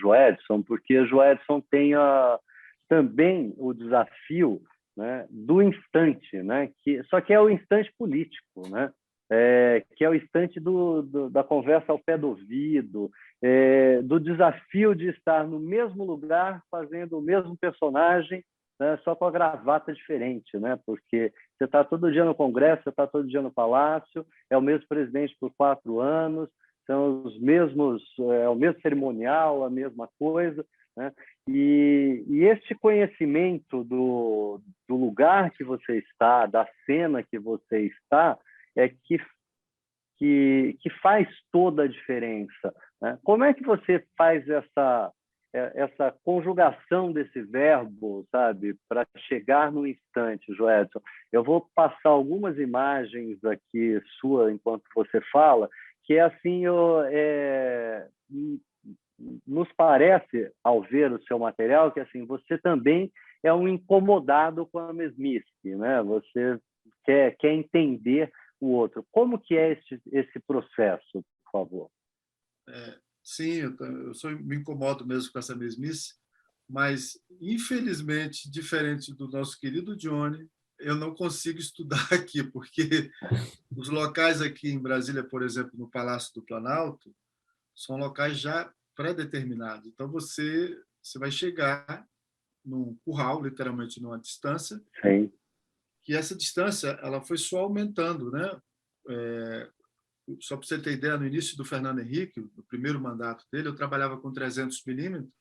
Speaker 2: Joedson, porque o Joedson tem também o desafio, né, do instante, né, só que é o instante político, né, que é o instante da conversa ao pé do ouvido, do desafio de estar no mesmo lugar fazendo o mesmo personagem, né, só com a gravata diferente, né, porque você está todo dia no Congresso, você está todo dia no Palácio, é o mesmo presidente por 4 anos, são os mesmos, é o mesmo cerimonial, a mesma coisa, né? E este conhecimento do lugar que você está, da cena que você está, é que faz toda a diferença, né? Como é que você faz essa conjugação desse verbo, sabe, para chegar no instante, Joedson? Eu vou passar algumas imagens aqui sua enquanto você fala, que é assim, nos parece, ao ver o seu material, que assim você também é um incomodado com a mesmice, né? Você quer entender o outro. Como que é esse processo, por favor?
Speaker 3: Sim, me incomodo mesmo com essa mesmice, mas, infelizmente, diferente do nosso querido Johnny, eu não consigo estudar aqui, porque os locais aqui em Brasília, por exemplo, no Palácio do Planalto, são locais já pré-determinados. Então, você vai chegar num curral, literalmente numa distância,
Speaker 2: Sim.
Speaker 3: que essa distância ela foi só aumentando, né? Só para você ter ideia, no início do Fernando Henrique, no primeiro mandato dele, eu trabalhava com 300 milímetros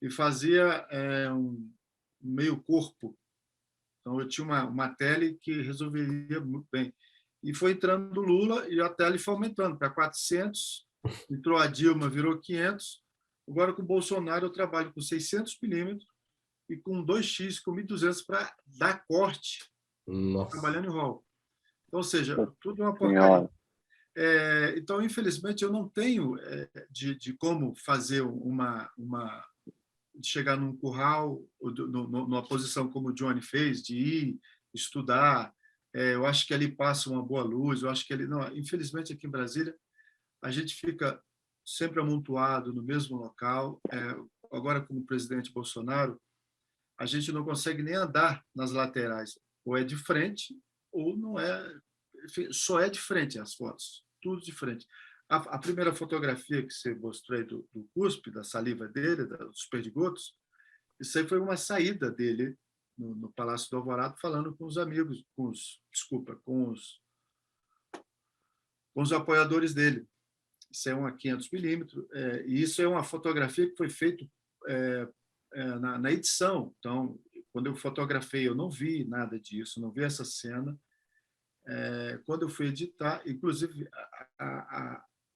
Speaker 3: e fazia um meio corpo. Então, eu tinha uma tele que resolveria muito bem. E foi entrando o Lula e a tele foi aumentando para 400, entrou a Dilma, virou 500. Agora, com o Bolsonaro, eu trabalho com 600 milímetros e com 2x, com 1.200 para dar corte, trabalhando em RAW. Então, ou seja, tudo é uma porcaria. Então, infelizmente, eu não tenho de como fazer de chegar num curral, numa posição como o Johnny fez, de ir estudar. Eu acho que ali passa uma boa luz. Eu acho que não. Infelizmente, aqui em Brasília, a gente fica sempre amontoado no mesmo local. Agora, como o presidente Bolsonaro, a gente não consegue nem andar nas laterais. Ou é de frente, ou não é. Enfim, só é de frente as fotos, tudo de frente. A primeira fotografia que você mostrou aí do cuspe, da saliva dele, dos perdigotos, isso aí foi uma saída dele no Palácio do Alvorada, falando com os amigos, com os apoiadores dele. Isso é uma 500 milímetros, e isso é uma fotografia que foi feita na edição. Então, quando eu fotografei, eu não vi nada disso, não vi essa cena. Quando eu fui editar, inclusive,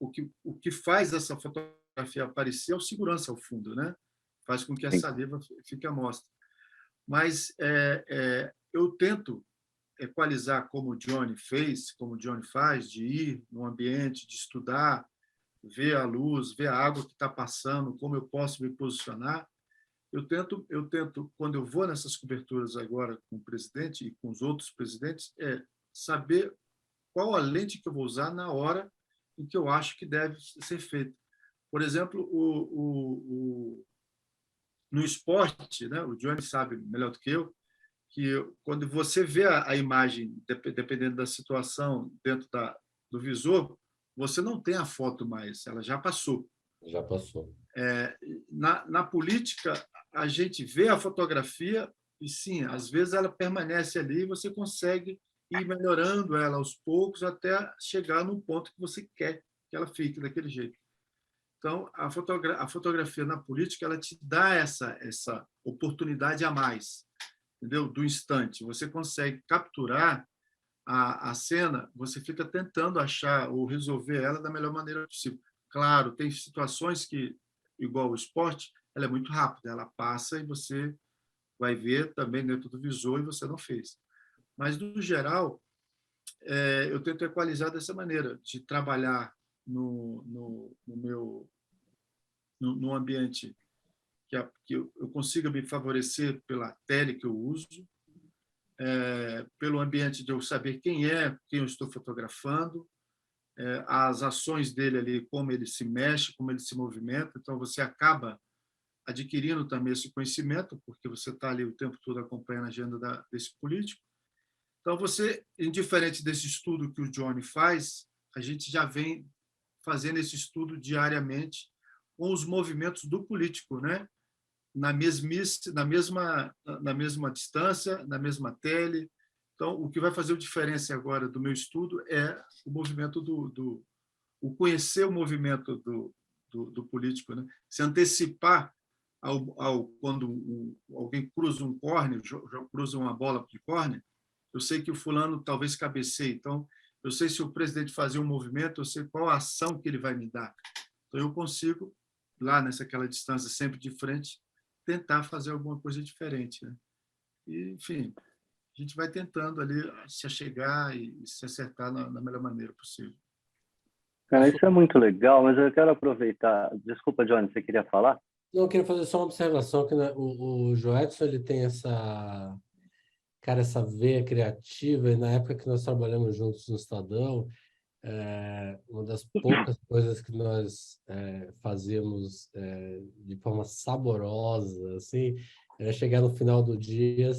Speaker 3: o que faz essa fotografia aparecer é o segurança ao fundo, né? Faz com que a saliva fique à mostra. Mas eu tento equalizar como o Johnny fez, como o Johnny faz, de ir no ambiente, de estudar, ver a luz, ver a água que está passando, como eu posso me posicionar. Eu tento, quando eu vou nessas coberturas agora com o presidente e com os outros presidentes, saber qual a lente que eu vou usar na hora em que eu acho que deve ser feita. Por exemplo, no esporte, né, o Johnny sabe melhor do que eu, que quando você vê a imagem, dependendo da situação, dentro do visor, você não tem a foto mais, ela já passou.
Speaker 4: Já passou.
Speaker 3: Na política, a gente vê a fotografia e, sim, às vezes ela permanece ali e você consegue ir melhorando ela aos poucos até chegar num ponto que você quer que ela fique daquele jeito. Então, a fotografia na política ela te dá essa oportunidade a mais, entendeu? Do instante. Você consegue capturar a cena, você fica tentando achar ou resolver ela da melhor maneira possível. Claro, tem situações que, igual o esporte, ela é muito rápida, ela passa e você vai ver também dentro do visor e você não fez. Mas, no geral, eu tento equalizar dessa maneira, de trabalhar no ambiente que eu consiga me favorecer pela tele que eu uso, pelo ambiente de eu saber quem eu estou fotografando, as ações dele ali, como ele se mexe, como ele se movimenta. Então, você acaba adquirindo também esse conhecimento, porque você está ali o tempo todo acompanhando a agenda desse político. Então, você, indiferente desse estudo que o Johnny faz, a gente já vem fazendo esse estudo diariamente com os movimentos do político, né? Na mesma distância, na mesma tele. Então, o que vai fazer a diferença agora do meu estudo é o movimento o conhecer o movimento do político, né? Se antecipar quando alguém cruza um córner, cruza uma bola de córner, eu sei que o fulano talvez cabeceie. Então, eu sei se o presidente fazer um movimento, eu sei qual a ação que ele vai me dar. Então, eu consigo, lá naquela distância, sempre de frente, tentar fazer alguma coisa diferente, né? E, enfim, a gente vai tentando ali se achegar e se acertar na melhor maneira possível.
Speaker 2: Cara, isso é muito legal, mas eu quero aproveitar. Desculpa, Johnny, você queria falar?
Speaker 4: Não, eu queria fazer só uma observação, que né, o Joedson, ele tem essa veia criativa, e na época que nós trabalhamos juntos no Estadão, uma das poucas coisas que nós fazíamos de forma saborosa, assim, era chegar no final do dia,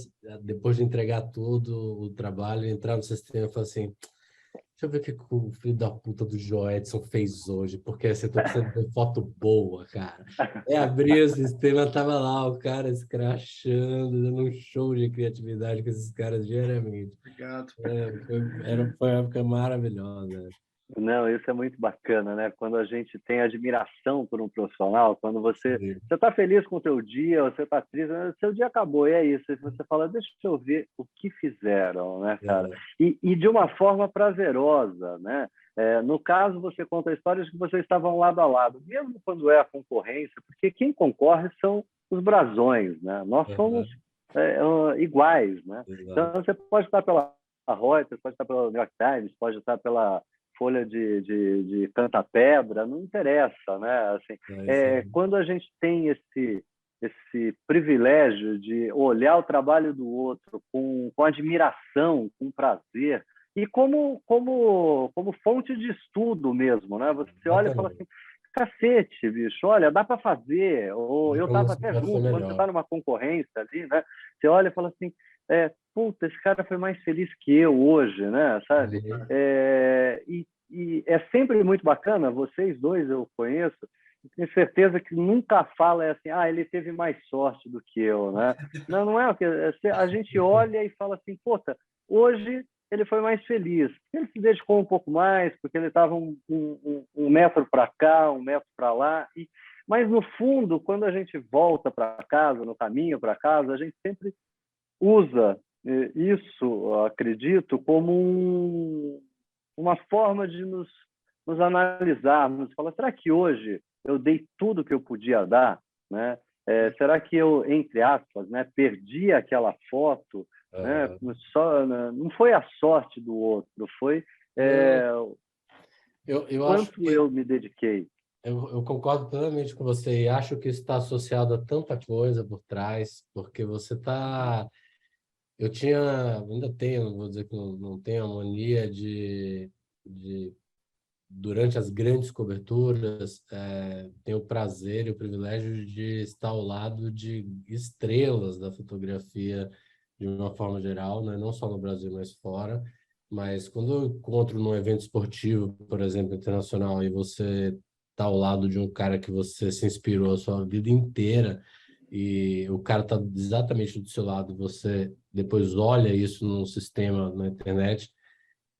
Speaker 4: depois de entregar tudo, o trabalho, entrar no sistema e falar assim: deixa eu ver o que o filho da puta do Joedson fez hoje, porque você tá precisando ver foto boa, cara. Abri o sistema, tava lá o cara escrachando, dando um show de criatividade com esses caras diariamente.
Speaker 3: Obrigado.
Speaker 4: Foi uma época maravilhosa.
Speaker 2: Não, isso é muito bacana, né? Quando a gente tem admiração por um profissional, quando você está feliz com o seu dia, você está triste, seu dia acabou, e é isso. E você fala, deixa eu ver o que fizeram, né, cara? E de uma forma prazerosa, né? No caso, você conta histórias que vocês estavam lado a lado, mesmo quando é a concorrência, porque quem concorre são os brasões, né? Nós somos iguais, né? Então, você pode estar pela Reuters, pode estar pela New York Times, pode estar pela Folha de Canta Pedra, não interessa, né? Assim, quando a gente tem esse privilégio de olhar o trabalho do outro com admiração, com prazer, e como fonte de estudo mesmo, né? Você olha e fala assim, cacete, bicho, olha, dá para fazer. Ou eu estava até junto, quando você está numa concorrência ali, né? Você olha e fala assim, puta, esse cara foi mais feliz que eu hoje, né? Sabe? E é sempre muito bacana, vocês dois eu conheço, tenho certeza que nunca fala assim, ele teve mais sorte do que eu, né? Não é o que a gente olha e fala assim, puta, hoje ele foi mais feliz, ele se dedicou um pouco mais, porque ele estava um metro para cá, um metro para lá, mas no fundo, quando a gente volta para casa, no caminho para casa, a gente sempre usa isso, acredito, como uma forma de nos analisarmos, falar, será que hoje eu dei tudo que eu podia dar, né? Será que eu, entre aspas, né, perdi aquela foto, né? Não foi a sorte do outro, foi quanto eu me dediquei.
Speaker 4: Eu concordo plenamente com você e acho que isso está associado a tanta coisa por trás, porque você está... ainda tenho, não vou dizer que não tenho a mania de durante as grandes coberturas, tenho o prazer e o privilégio de estar ao lado de estrelas da fotografia de uma forma geral, né? Não só no Brasil, mas fora. Mas quando eu encontro num evento esportivo, por exemplo, internacional, e você está ao lado de um cara que você se inspirou a sua vida inteira, e o cara está exatamente do seu lado, você depois olha isso num sistema na internet,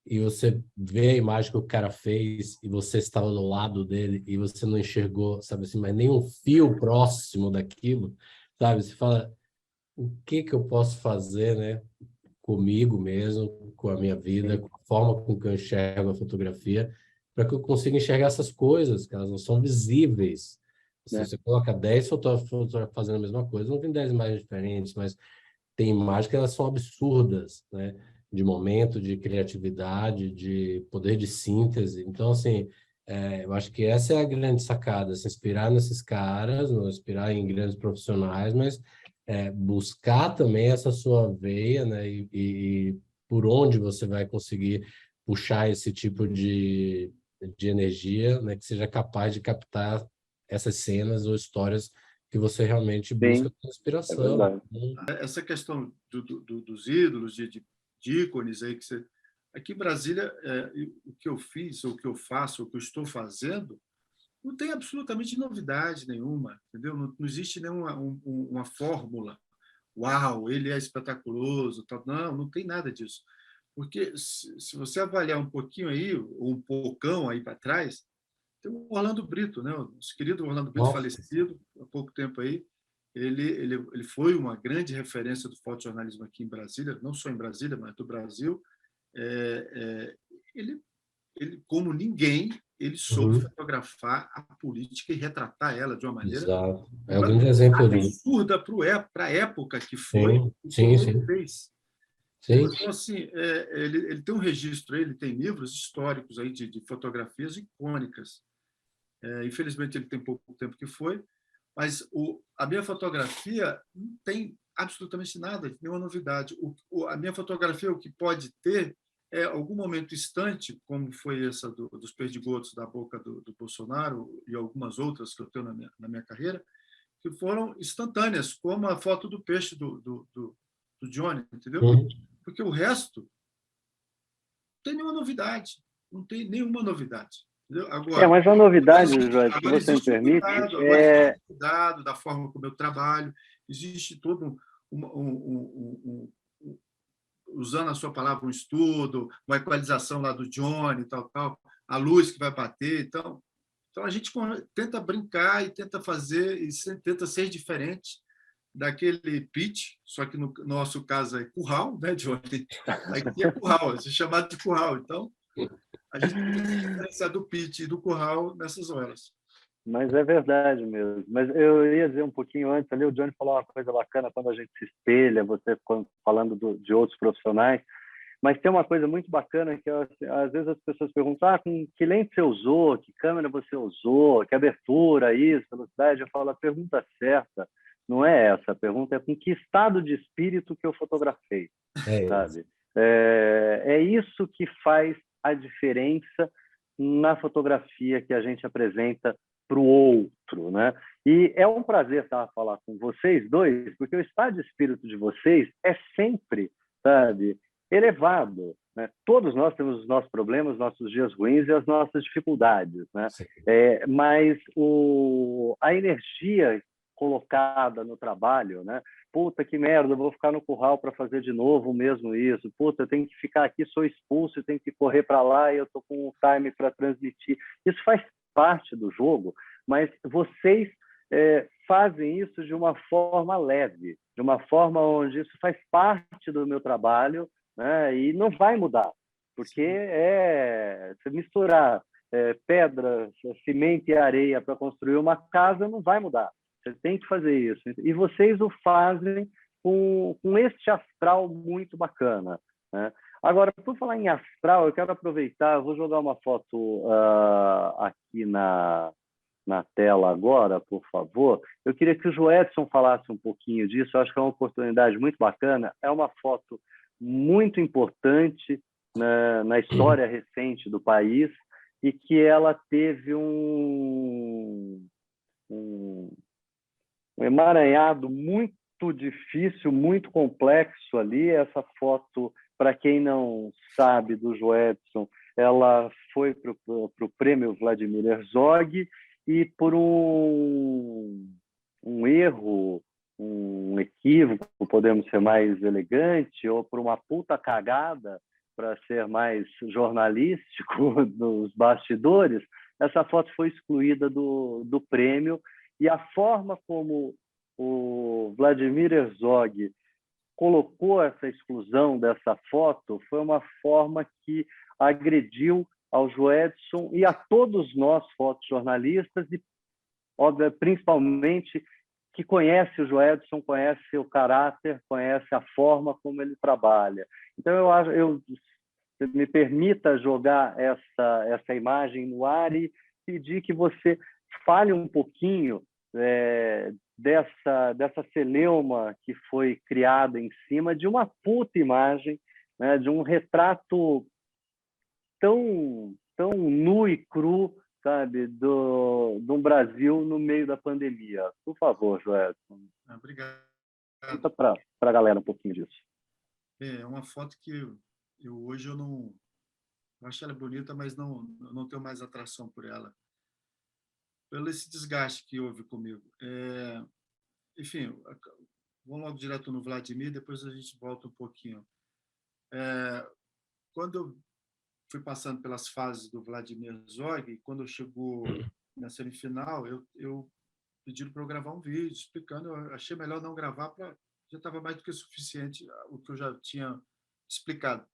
Speaker 4: e você vê a imagem que o cara fez e você estava do lado dele e você não enxergou, sabe assim, mas nem um fio próximo daquilo, sabe? Você fala, o que eu posso fazer, né, comigo mesmo, com a minha vida, com a forma com que eu enxergo a fotografia, para que eu consiga enxergar essas coisas, que elas não são visíveis. Se você coloca 10 fotógrafos fazendo a mesma coisa, não tem 10 imagens diferentes, mas tem imagens que elas são absurdas, né? De momento, de criatividade, de poder de síntese. Então, assim, eu acho que essa é a grande sacada, se inspirar nesses caras, não inspirar em grandes profissionais, mas buscar também essa sua veia, né? E por onde você vai conseguir puxar esse tipo de de energia, né, que seja capaz de captar essas cenas ou histórias que você realmente busca
Speaker 2: Sim,
Speaker 4: com
Speaker 2: é
Speaker 4: inspiração.
Speaker 2: verdade.
Speaker 3: Essa questão dos ídolos, de ícones aí que você... Aqui em Brasília, o que eu fiz, ou o que eu faço, ou o que eu estou fazendo, não tem absolutamente novidade nenhuma, entendeu? Não existe nenhuma uma fórmula. Uau, ele é espetaculoso, tal. Não tem nada disso. Porque se você avaliar um pouquinho aí, ou um pocão aí para trás, tem o Orlando Brito, né? O nosso querido Orlando Brito,
Speaker 4: Nossa,
Speaker 3: falecido há pouco tempo aí. Ele foi uma grande referência do fotojornalismo aqui em Brasília, não só em Brasília, mas do Brasil. É, é, ele, como ninguém, ele soube
Speaker 4: uhum,
Speaker 3: fotografar a política e retratar ela de uma maneira
Speaker 4: exato. É um grande exemplo disso.
Speaker 3: absurda para a época que foi,
Speaker 4: Sim, sim,
Speaker 3: como ele
Speaker 4: sim.
Speaker 3: fez.
Speaker 4: Sim.
Speaker 3: Então, assim, ele tem um registro, ele tem livros históricos aí de fotografias icônicas. Infelizmente, ele tem pouco tempo que foi, mas a minha fotografia não tem absolutamente nada, nenhuma novidade. A minha fotografia, o que pode ter é algum momento instante, como foi essa dos perdigotos da boca do Bolsonaro e algumas outras que eu tenho na minha carreira, que foram instantâneas, como a foto do peixe do Johnny, entendeu?
Speaker 4: Uhum.
Speaker 3: Porque o resto não tem nenhuma novidade, não tem nenhuma novidade. Entendeu?
Speaker 2: Mas a novidade, Joel, se você me permite,
Speaker 3: Agora existe um cuidado da forma como eu trabalho, existe todo usando a sua palavra, um estudo, uma equalização lá do Johnny, tal, a luz que vai bater. Então a gente tenta brincar e tenta fazer, e tenta ser diferente daquele pitch, só que no nosso caso é curral, né, Johnny? Aqui é curral, é chamado de curral. Então, a gente tenta se diferenciar do pitch e do curral nessas horas.
Speaker 2: mas é verdade mesmo. Mas eu ia dizer um pouquinho antes ali, o Johnny falou uma coisa bacana quando a gente se espelha, você falando de outros profissionais, mas tem uma coisa muito bacana que às vezes as pessoas perguntam, com que lente você usou, que câmera você usou, que abertura, isso, velocidade. Eu falo, a pergunta certa não é essa, a pergunta é com que estado de espírito que eu fotografei,
Speaker 4: É isso.
Speaker 2: sabe? É isso que faz a diferença na fotografia que a gente apresenta para o outro, né? E é um prazer estar falar com vocês dois, porque o estado de espírito de vocês é sempre, sabe, elevado, né? Todos nós temos os nossos problemas, nossos dias ruins e as nossas dificuldades, né? Mas a energia colocada no trabalho, né? Puta que merda, eu vou ficar no curral para fazer de novo mesmo isso. Puta, eu tenho que ficar aqui, sou expulso, eu tenho que correr para lá e eu tô com um time para transmitir. Isso faz parte do jogo, mas vocês fazem isso de uma forma leve, de uma forma onde isso faz parte do meu trabalho, né? E não vai mudar, porque se misturar pedra, cimento e areia para construir uma casa, não vai mudar. Você tem que fazer isso. E vocês o fazem com este astral muito bacana, né? Agora, por falar em astral, eu quero aproveitar, eu vou jogar uma foto aqui na tela agora, por favor. Eu queria que o Joedson falasse um pouquinho disso, eu acho que é uma oportunidade muito bacana. É uma foto muito importante na história recente do país e que ela teve um emaranhado muito difícil, muito complexo ali. Essa foto, para quem não sabe, do Joedson, ela foi para o prêmio Vladimir Herzog e por um erro, um equívoco, podemos ser mais elegante, ou por uma puta cagada, para ser mais jornalístico nos bastidores, essa foto foi excluída do prêmio. E a forma como o Vladimir Herzog colocou essa exclusão dessa foto foi uma forma que agrediu ao Joedson e a todos nós, fotojornalistas, e principalmente que conhece o Joedson, conhece o caráter, conhece a forma como ele trabalha. Então, me permita jogar essa imagem no ar e pedir que você fale um pouquinho dessa celeuma que foi criada em cima de uma puta imagem, né, de um retrato tão tão nu e cru, sabe, de um Brasil no meio da pandemia. Por favor, Joelson,
Speaker 3: Obrigado.
Speaker 2: conta para a galera um pouquinho disso.
Speaker 3: É uma foto que hoje eu não... Eu acho ela bonita, mas não tenho mais atração por ela. Pelo esse desgaste que houve comigo. Enfim, vamos logo direto no Vladimir, depois a gente volta um pouquinho. Quando eu fui passando pelas fases do Vladimir Zog, quando chegou na semifinal, eu pedi para eu gravar um vídeo explicando. Eu achei melhor não gravar, já estava mais do que suficiente o que eu já tinha explicado.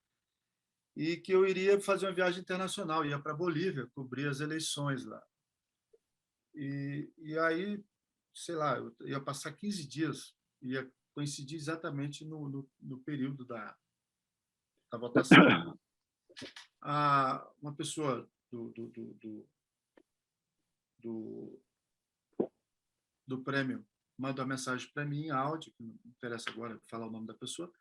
Speaker 3: E que eu iria fazer uma viagem internacional, ia para a Bolívia, cobrir as eleições lá. E aí, sei lá, eu ia passar 15 dias, ia coincidir exatamente no período da votação. Uma pessoa do prêmio mandou uma mensagem para mim em áudio, que não interessa agora falar o nome da pessoa,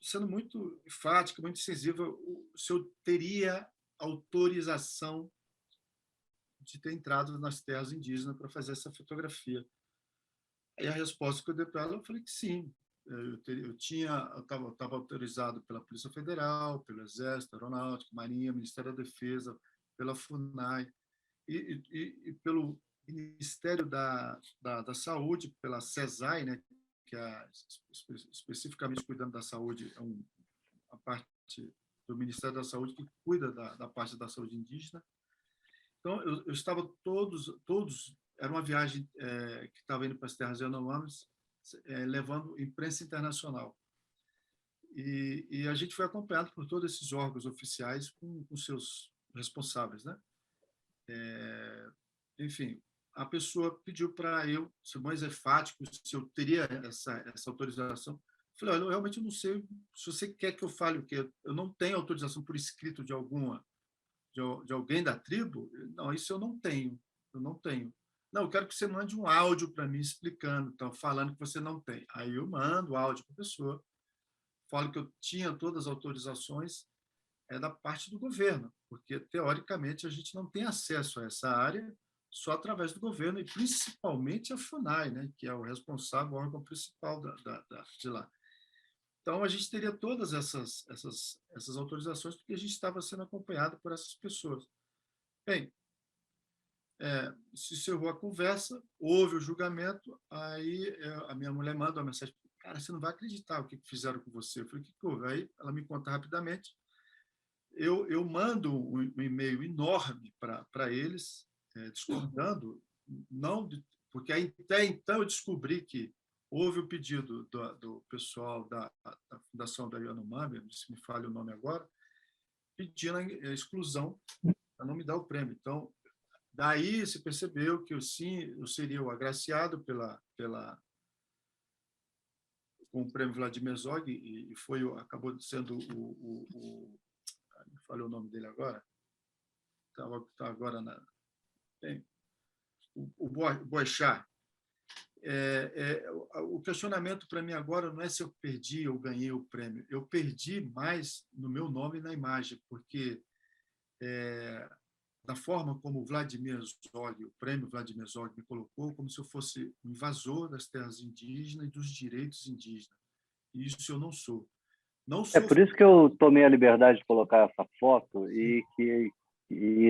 Speaker 3: sendo muito enfática, muito incisiva, se eu teria autorização de ter entrado nas terras indígenas para fazer essa fotografia. E a resposta que eu dei para ela, eu falei que sim. Eu estava autorizado pela Polícia Federal, pelo Exército, Aeronáutica, Marinha, Ministério da Defesa, pela FUNAI e pelo Ministério da Saúde, pela CESAI, né, que é especificamente cuidando da saúde, a parte do Ministério da Saúde que cuida da parte da saúde indígena. Então, eu estava todos... Era uma viagem que estava indo para as terras Yanomamis, levando imprensa internacional. E a gente foi acompanhado por todos esses órgãos oficiais com seus responsáveis, né? Enfim, a pessoa pediu para eu, ser mais enfático, se eu teria essa autorização. Eu falei, olha, eu realmente não sei se você quer que eu fale o quê. Eu não tenho autorização por escrito de alguém da tribo. Não, isso eu não tenho. Não, eu quero que você mande um áudio para mim explicando, então, falando que você não tem. Aí eu mando o áudio para a pessoa, falo que eu tinha todas as autorizações da parte do governo, porque, teoricamente, a gente não tem acesso a essa área só através do governo, e principalmente a FUNAI, né, que é o responsável, o órgão principal de lá. Então, a gente teria todas essas autorizações, porque a gente estava sendo acompanhado por essas pessoas. Bem, se encerrou a conversa, houve o julgamento, aí a minha mulher manda uma mensagem, cara, você não vai acreditar o que fizeram com você. Eu falei, o que houve? Aí ela me conta rapidamente, eu mando um e-mail enorme para eles, discordando, porque até então eu descobri que houve o pedido do pessoal da Fundação da Yanomami, se me falha o nome agora, pedindo a exclusão para não me dar o prêmio. Então, daí se percebeu que eu seria o agraciado com o prêmio Vladimir Zog, e acabou sendo falei o nome dele agora, está agora o Boechat. O questionamento para mim agora não é se eu perdi ou ganhei o prêmio, eu perdi mais no meu nome e na imagem, porque da forma como o Vladimir Zog, o prêmio Vladimir Zog, me colocou, como se eu fosse um invasor das terras indígenas e dos direitos indígenas. E isso eu não sou.
Speaker 2: É por isso que eu tomei a liberdade de colocar essa foto e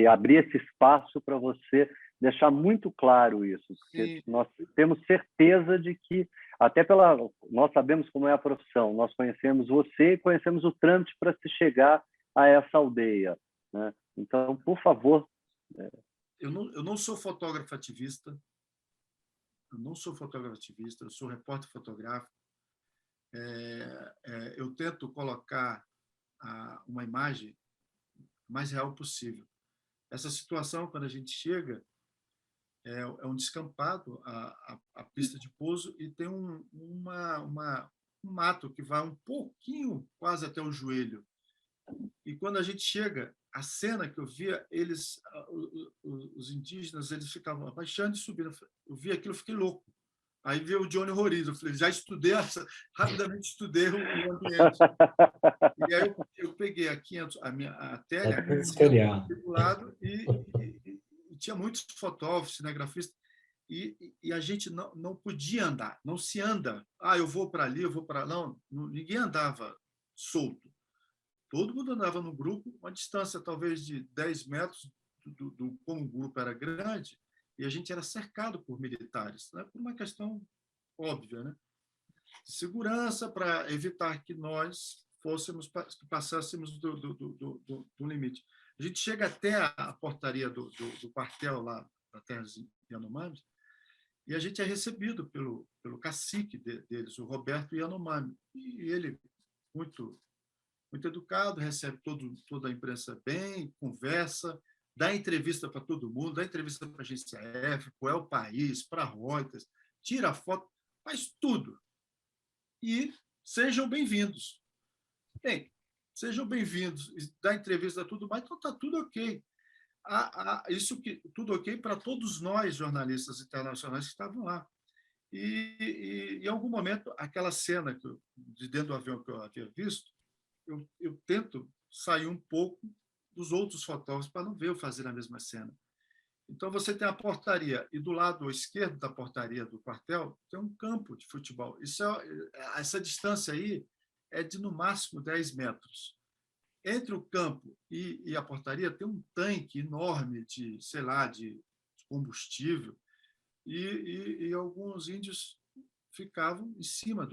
Speaker 2: abrir esse espaço para você deixar muito claro isso, porque nós temos certeza de que, nós sabemos como é a profissão, nós conhecemos você e conhecemos o trâmite para se chegar a essa aldeia, né? Então, por favor.
Speaker 3: Eu não sou fotógrafo ativista, eu sou repórter fotográfico. Eu tento colocar uma imagem mais real possível. Essa situação, quando a gente chega, é um descampado, a pista de pouso, e tem um mato que vai um pouquinho, quase até o joelho. E quando a gente chega, a cena que eu via, os indígenas, eles ficavam abaixando e subindo. Eu vi aquilo, eu fiquei louco. Aí veio o Johnny Roriz, eu falei, já estudei, rapidamente estudei o ambiente. E aí eu peguei a tela, do lado, e tinha muitos fotógrafos, cinegrafistas, e a gente não podia andar, não se anda. Eu vou para ali, eu vou para lá. Não, ninguém andava solto. Todo mundo andava no grupo, uma distância talvez de 10 metros, como o grupo era grande, e a gente era cercado por militares, né? Por uma questão óbvia, né? De segurança, para evitar que nós passássemos do limite. A gente chega até a portaria do quartel lá da terra de Yanomami, e a gente é recebido pelo cacique deles, o Roberto Yanomami. E ele, muito, muito educado, recebe toda a imprensa bem, conversa, dá entrevista para todo mundo, dá entrevista para a agência F, para o El País, para a Reuters, tira foto, faz tudo. E sejam bem-vindos. Bem, sejam bem-vindos, dá entrevista, tudo mais, então está tudo ok. Isso que tudo ok para todos nós, jornalistas internacionais que estavam lá. E em algum momento, aquela cena de dentro do avião que eu havia visto, eu tento sair um pouco dos outros fotógrafos para não ver eu fazer a mesma cena. Então, você tem a portaria, e do lado esquerdo da portaria do quartel tem um campo de futebol. Essa distância aí é de, no máximo, 10 metros. Entre o campo e a portaria tem um tanque enorme de, sei lá, de combustível, e alguns índios ficavam em cima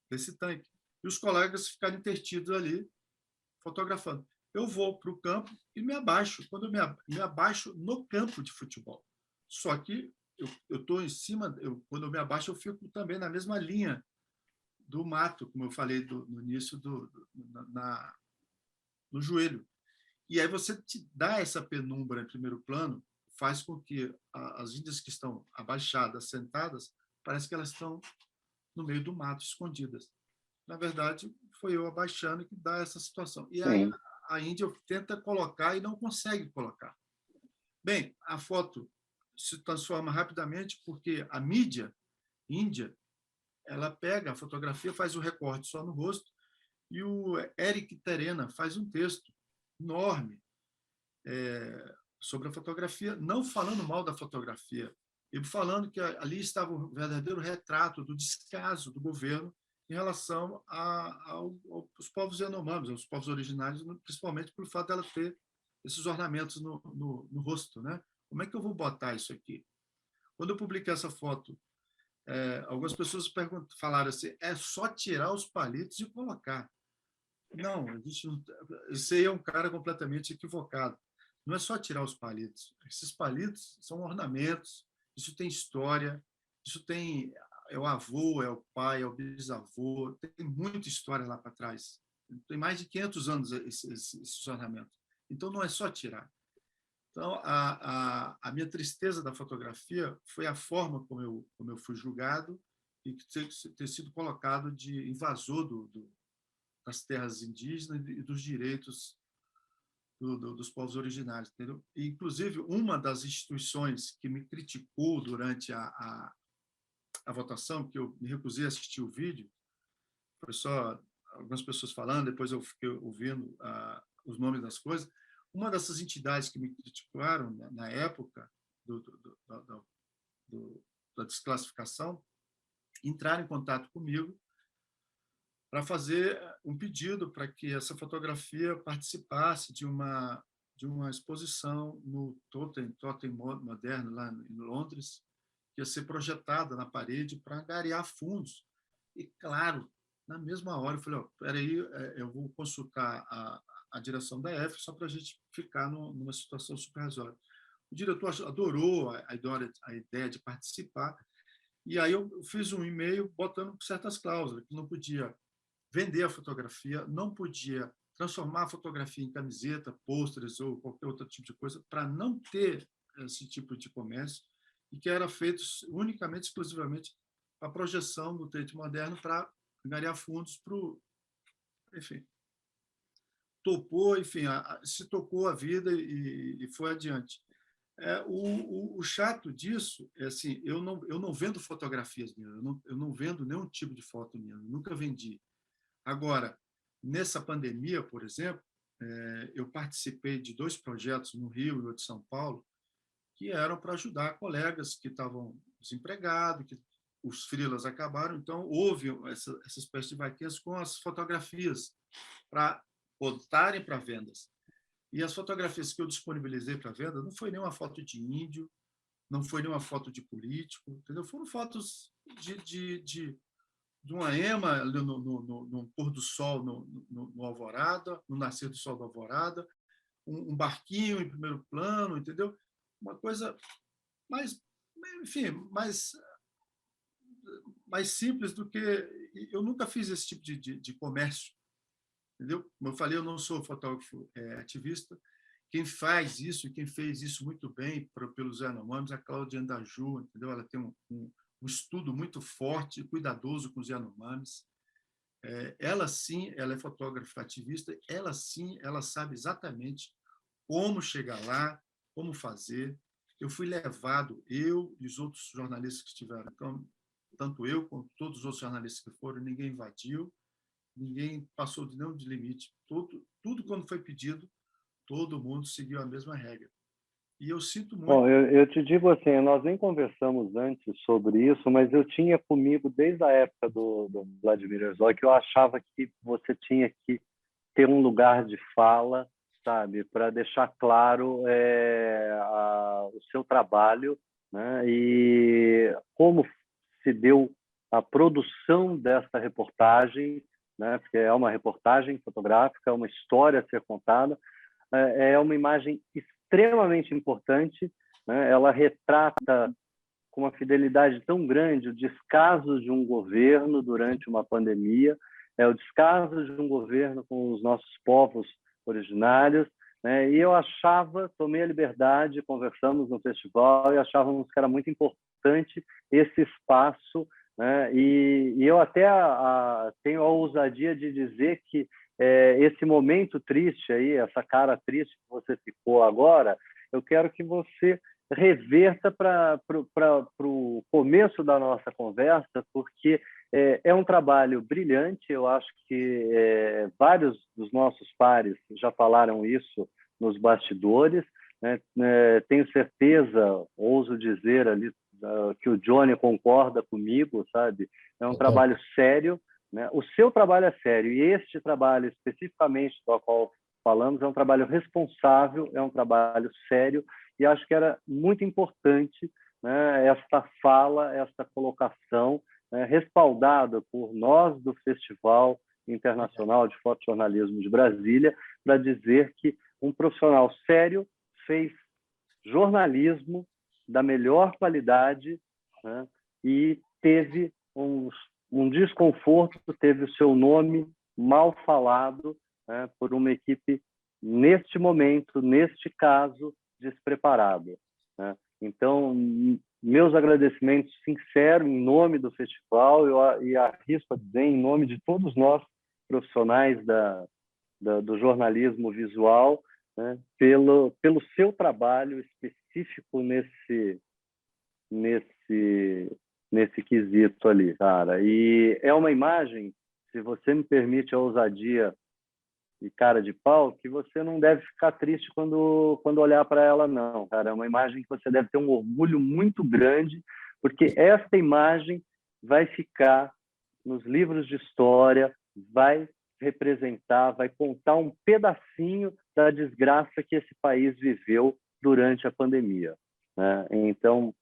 Speaker 3: desse tanque. E os colegas ficaram intertidos ali, fotografando. Eu vou para o campo e me abaixo. Quando eu me abaixo no campo de futebol. Só que eu estou em cima, quando eu me abaixo, eu fico também na mesma linha do mato, como eu falei no início, no joelho. E aí você te dá essa penumbra em primeiro plano, faz com que as índias que estão abaixadas, sentadas, parece que elas estão no meio do mato, escondidas. Na verdade, foi eu abaixando que dá essa situação. E aí a Índia tenta colocar e não consegue colocar. Bem, a foto se transforma rapidamente porque a mídia índia, ela pega a fotografia, faz o recorte só no rosto, e o Eric Terena faz um texto enorme sobre a fotografia, não falando mal da fotografia, ele falando que ali estava o verdadeiro retrato do descaso do governo em relação aos povos Yanomamis, aos povos originários, principalmente pelo fato dela ter esses ornamentos no rosto, né? Como é que eu vou botar isso aqui? Quando eu publiquei essa foto, algumas pessoas falaram assim, é só tirar os palitos e colocar. Não, esse aí é um cara completamente equivocado. Não é só tirar os palitos. Esses palitos são ornamentos, isso tem história, isso tem... É o avô, é o pai, é o bisavô, tem muita história lá para trás. Tem mais de 500 anos esses ornamentos. Então, não é só tirar. Então, a minha tristeza da fotografia foi a forma como eu fui julgado e ter sido colocado de invasor das terras indígenas e dos direitos dos povos originários. Entendeu? E, inclusive, uma das instituições que me criticou durante a votação, que eu me recusei a assistir o vídeo, foi só algumas pessoas falando, depois eu fiquei ouvindo os nomes das coisas. Uma dessas entidades que me criticaram na época da desclassificação entraram em contato comigo para fazer um pedido para que essa fotografia participasse de uma exposição no Totem Moderno, lá em Londres, que ia ser projetada na parede para angariar fundos. E, claro, na mesma hora, eu falei, espera aí, eu vou consultar a direção da F só para a gente ficar numa situação supervisória. O diretor adorou a ideia de participar, e aí eu fiz um e-mail botando certas cláusulas, que não podia vender a fotografia, não podia transformar a fotografia em camiseta, pôsteres ou qualquer outro tipo de coisa, para não ter esse tipo de comércio, e que era feito unicamente, exclusivamente, para a projeção do Tate Moderno para angariar fundos para o... Enfim, topou, enfim, se tocou a vida e foi adiante. O chato disso é assim, eu não vendo fotografias minhas, eu não vendo nenhum tipo de foto minha, eu nunca vendi. Agora, nessa pandemia, por exemplo, eu participei de 2 projetos no Rio e no de São Paulo, que eram para ajudar colegas que estavam desempregados, que os freelas acabaram, então houve essa espécie de vaquinhas com as fotografias para botarem para vendas. E as fotografias que eu disponibilizei para venda não foi nenhuma foto de índio, não foi nenhuma foto de político, entendeu? Foram fotos de uma ema ali no pôr do sol, no Alvorada, no nascer do sol da Alvorada, um barquinho em primeiro plano, entendeu? Uma coisa mais, enfim, mais simples do que... Eu nunca fiz esse tipo de comércio, entendeu? Como eu falei, eu não sou fotógrafo ativista. Quem faz isso, e quem fez isso muito bem pelos Yanomamis, é a Cláudia Andaju, entendeu? Ela tem um estudo muito forte e cuidadoso com os Yanomamis. Ela, sim, ela é fotógrafa ativista, ela, sim, ela sabe exatamente como chegar lá, como fazer. Eu fui levado, eu e os outros jornalistas que estiveram, então, tanto eu quanto todos os outros jornalistas que foram, ninguém invadiu, ninguém passou de nenhum limite. Tudo quando foi pedido, todo mundo seguiu a mesma regra. E eu sinto muito...
Speaker 2: Bom, eu te digo assim, nós nem conversamos antes sobre isso, mas eu tinha comigo desde a época do Vladimir Herzog que eu achava que você tinha que ter um lugar de fala, sabe, para deixar claro o seu trabalho, né, e como se deu a produção dessa reportagem, né, porque é uma reportagem fotográfica, é uma história a ser contada, é uma imagem extremamente importante, né? Ela retrata com uma fidelidade tão grande o descaso de um governo durante uma pandemia, o descaso de um governo com os nossos povos originários, né? E eu tomei a liberdade, conversamos no festival e achávamos que era muito importante esse espaço, né? E eu até tenho a ousadia de dizer que esse momento triste aí, essa cara triste que você ficou agora, eu quero que você reverta para o começo da nossa conversa, porque é um trabalho brilhante. Eu acho que vários dos nossos pares já falaram isso nos bastidores, né? Tenho certeza, ouso dizer ali, que o Johnny concorda comigo, sabe? É um trabalho sério, né? O seu trabalho é sério, e este trabalho especificamente do qual falamos é um trabalho responsável, é um trabalho sério, e acho que era muito importante, né, esta fala, esta colocação, né, respaldada por nós do Festival Internacional de Fotojornalismo de Brasília, para dizer que um profissional sério fez jornalismo da melhor qualidade, né, e teve um desconforto, teve o seu nome mal falado, né, por uma equipe, neste momento, neste caso, despreparada, né? Então, meus agradecimentos sinceros em nome do festival e arrisco a dizer em nome de todos nós, profissionais do jornalismo visual, né, pelo seu trabalho específico nesse quesito ali, cara. E é uma imagem, se você me permite a ousadia e cara de pau, que você não deve ficar triste quando olhar para ela, não, cara. É uma imagem que você deve ter um orgulho muito grande, porque essa imagem vai ficar nos livros de história, vai representar, vai contar um pedacinho da desgraça que esse país viveu durante a pandemia, né? Então,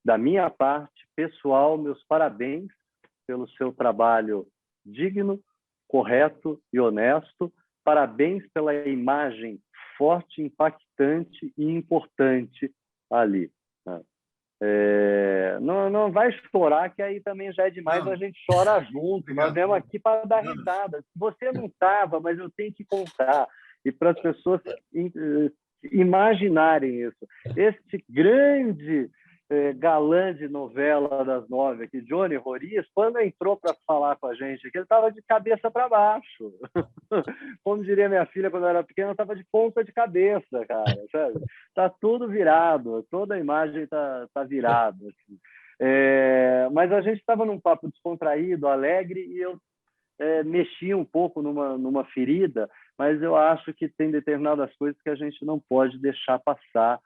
Speaker 2: da minha parte, pessoal, meus parabéns pelo seu trabalho digno, correto e honesto. Parabéns pela imagem forte, impactante e importante ali, né? Não vai chorar, que aí também já é demais, a gente chora junto.
Speaker 3: Obrigado.
Speaker 2: Nós viemos aqui para dar risada. Você não estava, mas eu tenho que contar. E para as pessoas imaginarem isso. Este grande galã de novela das 9 aqui, Johnny Roriz, quando entrou para falar com a gente aqui, ele estava de cabeça para baixo. Como diria minha filha quando eu era pequena, estava de ponta de cabeça, cara, sabe? Tá tudo virado, toda a imagem tá virada. Assim. Mas a gente estava num papo descontraído, alegre, e eu mexi um pouco numa ferida, mas eu acho que tem determinadas coisas que a gente não pode deixar passar.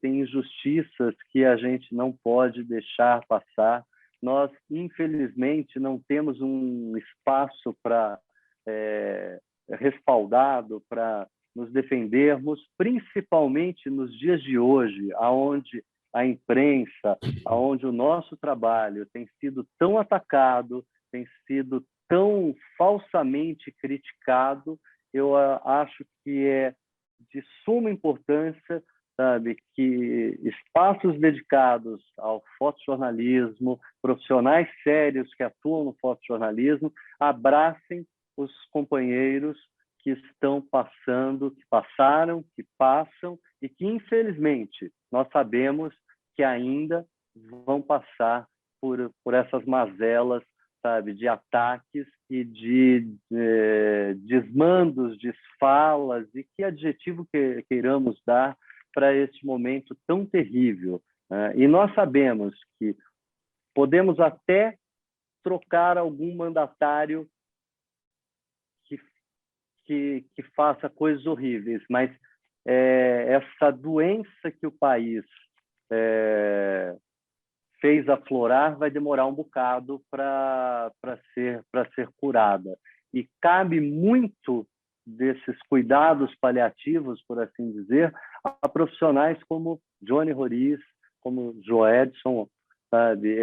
Speaker 2: Tem injustiças que a gente não pode deixar passar. Nós, infelizmente, não temos um espaço para respaldado para nos defendermos, principalmente nos dias de hoje, aonde a imprensa, aonde o nosso trabalho tem sido tão atacado, tem sido tão falsamente criticado. Eu acho que é de suma importância, sabe, que espaços dedicados ao fotojornalismo, profissionais sérios que atuam no fotojornalismo, abracem os companheiros que estão passando, que passaram, que passam e que, infelizmente, nós sabemos que ainda vão passar por essas mazelas, sabe, de ataques e de desmandos, de falas, e que adjetivo queiramos dar para este momento tão terrível. E nós sabemos que podemos até trocar algum mandatário que faça coisas horríveis, mas essa doença que o país fez aflorar vai demorar um bocado para ser curada. E cabe muito desses cuidados paliativos, por assim dizer, a profissionais como Johnny Roriz, como Joedson, sabe?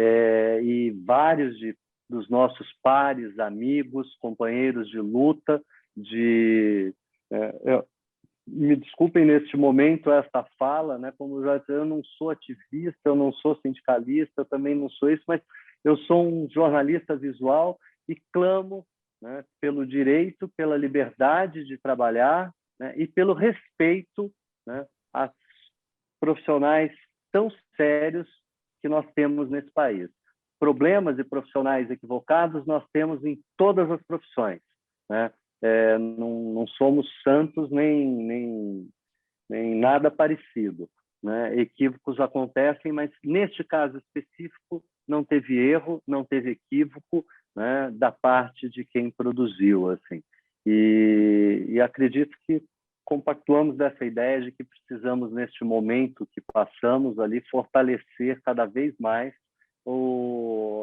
Speaker 2: E vários dos nossos pares, amigos, companheiros de luta, me desculpem neste momento esta fala, né? Como já disse, eu não sou ativista, eu não sou sindicalista, eu também não sou isso, mas eu sou um jornalista visual e clamo, né, pelo direito, pela liberdade de trabalhar, né, e pelo respeito, né, a profissionais tão sérios que nós temos nesse país. Problemas e profissionais equivocados nós temos em todas as profissões, né? Não somos santos nem nada parecido, né? Equívocos acontecem, mas neste caso específico não teve erro, não teve equívoco, né, da parte de quem produziu, assim. E acredito que compactuamos dessa ideia de que precisamos, neste momento que passamos ali, fortalecer cada vez mais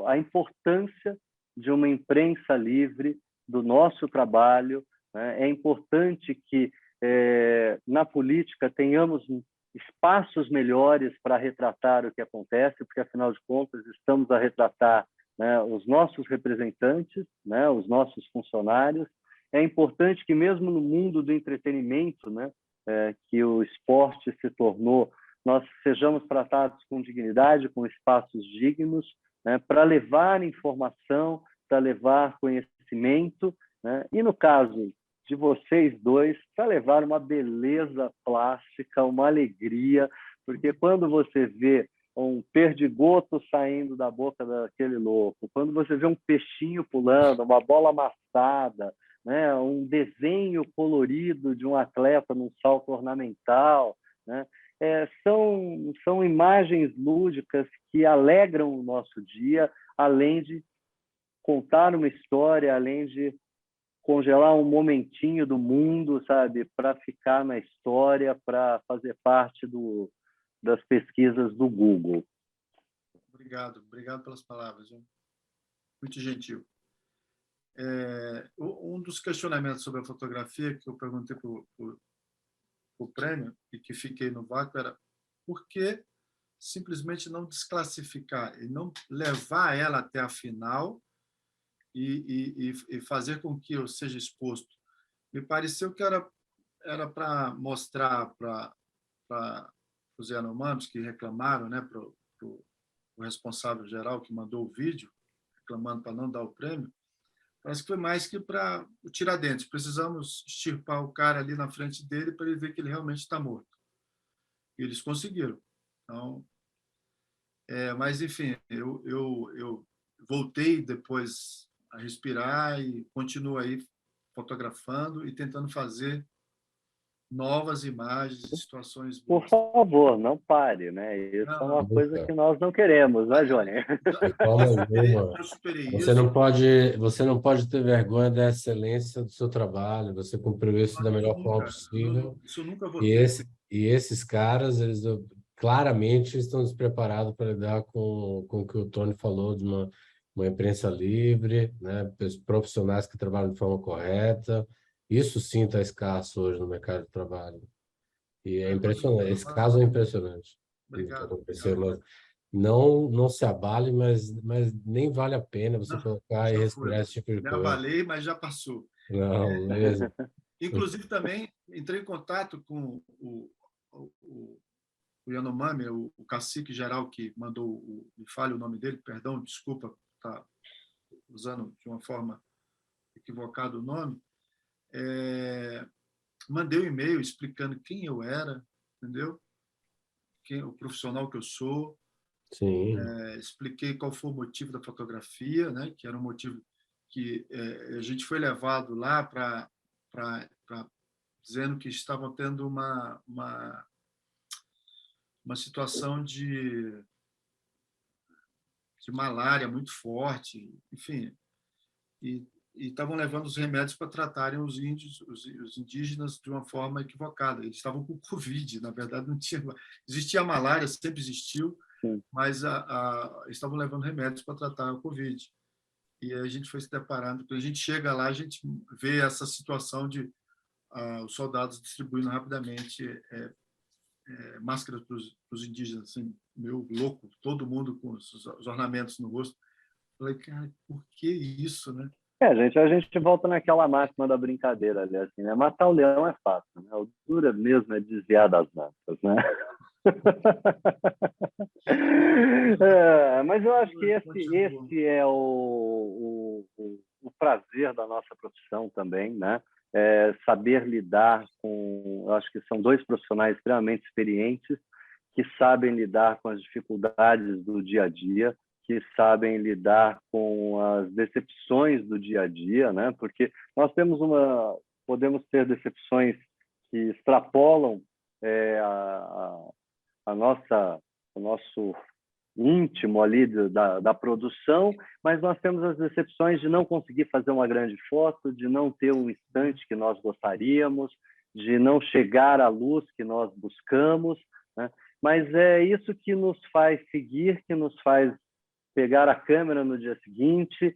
Speaker 2: a importância de uma imprensa livre, do nosso trabalho, né? É importante que na política tenhamos espaços melhores para retratar o que acontece, porque, afinal de contas, estamos a retratar, né, os nossos representantes, né, os nossos funcionários. É importante que, mesmo no mundo do entretenimento, né, que o esporte se tornou, nós sejamos tratados com dignidade, com espaços dignos, né, para levar informação, para levar conhecimento, né? E no caso de vocês dois, para levar uma beleza plástica, uma alegria, porque quando você vê um perdigoto saindo da boca daquele louco, quando você vê um peixinho pulando, uma bola amassada, né, um desenho colorido de um atleta num salto ornamental, né, são imagens lúdicas que alegram o nosso dia, além de contar uma história, além de congelar um momentinho do mundo, sabe, para ficar na história, para fazer parte das pesquisas do Google.
Speaker 3: Obrigado pelas palavras, hein? Muito gentil. Um dos questionamentos sobre a fotografia que eu perguntei para o prêmio e que fiquei no vácuo era por que simplesmente não desclassificar e não levar ela até a final e fazer com que eu seja exposto. Me pareceu que era para mostrar para os Yanomamis que reclamaram, né, para o responsável geral que mandou o vídeo, reclamando para não dar o prêmio, parece que foi mais que para o Tiradentes. Precisamos extirpar o cara ali na frente dele para ele ver que ele realmente está morto. E eles conseguiram. Então, Mas, enfim, eu voltei depois a respirar e continuo aí fotografando e tentando fazer novas imagens e situações
Speaker 2: Por
Speaker 3: boas.
Speaker 2: favor, não pare, né? Isso é uma
Speaker 3: Não,
Speaker 2: coisa que nós não queremos, né, Johnny?
Speaker 4: De forma alguma.
Speaker 3: eu superei
Speaker 4: Você
Speaker 3: isso.
Speaker 4: não pode ter vergonha da excelência do seu trabalho. Você cumpriu isso da melhor forma
Speaker 3: Nunca,
Speaker 4: possível.
Speaker 3: isso eu nunca vou
Speaker 4: E,
Speaker 3: ter.
Speaker 4: esses caras, eles claramente estão despreparados para lidar com o que o Tony falou de uma imprensa livre, né? Profissionais que trabalham de forma correta. Isso sim está escasso hoje no mercado de trabalho. E é impressionante. Esse caso é impressionante. O que
Speaker 3: Obrigado,
Speaker 4: aconteceu,
Speaker 3: obrigado.
Speaker 4: mas não se abale, mas nem vale a pena você
Speaker 3: Não,
Speaker 4: colocar e
Speaker 3: já
Speaker 4: respirar
Speaker 3: foi.
Speaker 4: esse tipo de
Speaker 3: Me
Speaker 4: coisa.
Speaker 3: abalei, mas já passou.
Speaker 4: Não, mesmo.
Speaker 3: Inclusive, também entrei em contato com o Yanomami, o cacique geral que mandou, me fale o nome dele, perdão, desculpa, tá usando de uma forma equivocada o nome. Mandei um e-mail explicando quem eu era, entendeu? O profissional que eu sou.
Speaker 4: Sim,
Speaker 3: Expliquei qual foi o motivo da fotografia, né? Que era um motivo que a gente foi levado lá para dizendo que estavam tendo uma situação de malária muito forte, enfim, e estavam levando os remédios para tratarem os índios, os indígenas de uma forma equivocada. Eles estavam com Covid, na verdade não tinha, existia a malária, sempre existiu,
Speaker 2: Sim.
Speaker 3: mas estavam levando remédios para tratar a Covid. E a gente foi se deparando, quando a gente chega lá, a gente vê essa situação de os soldados distribuindo rapidamente máscaras para os indígenas, assim, meio louco, todo mundo com os ornamentos no rosto. Falei, cara, por que isso, né?
Speaker 2: A gente volta naquela máxima da brincadeira ali, assim, né? Matar o leão é fácil, né? O duro mesmo é desviar das massas, né? Mas eu acho que esse é o prazer da nossa profissão também, né? Saber lidar com... Eu acho que são dois profissionais extremamente experientes que sabem lidar com as dificuldades do dia a dia, que sabem lidar com as decepções do dia a dia, né? Porque nós podemos ter decepções que extrapolam o nosso íntimo ali da produção, mas nós temos as decepções de não conseguir fazer uma grande foto, de não ter um instante que nós gostaríamos, de não chegar à luz que nós buscamos, né? Mas é isso que nos faz seguir, que nos faz pegar a câmera no dia seguinte,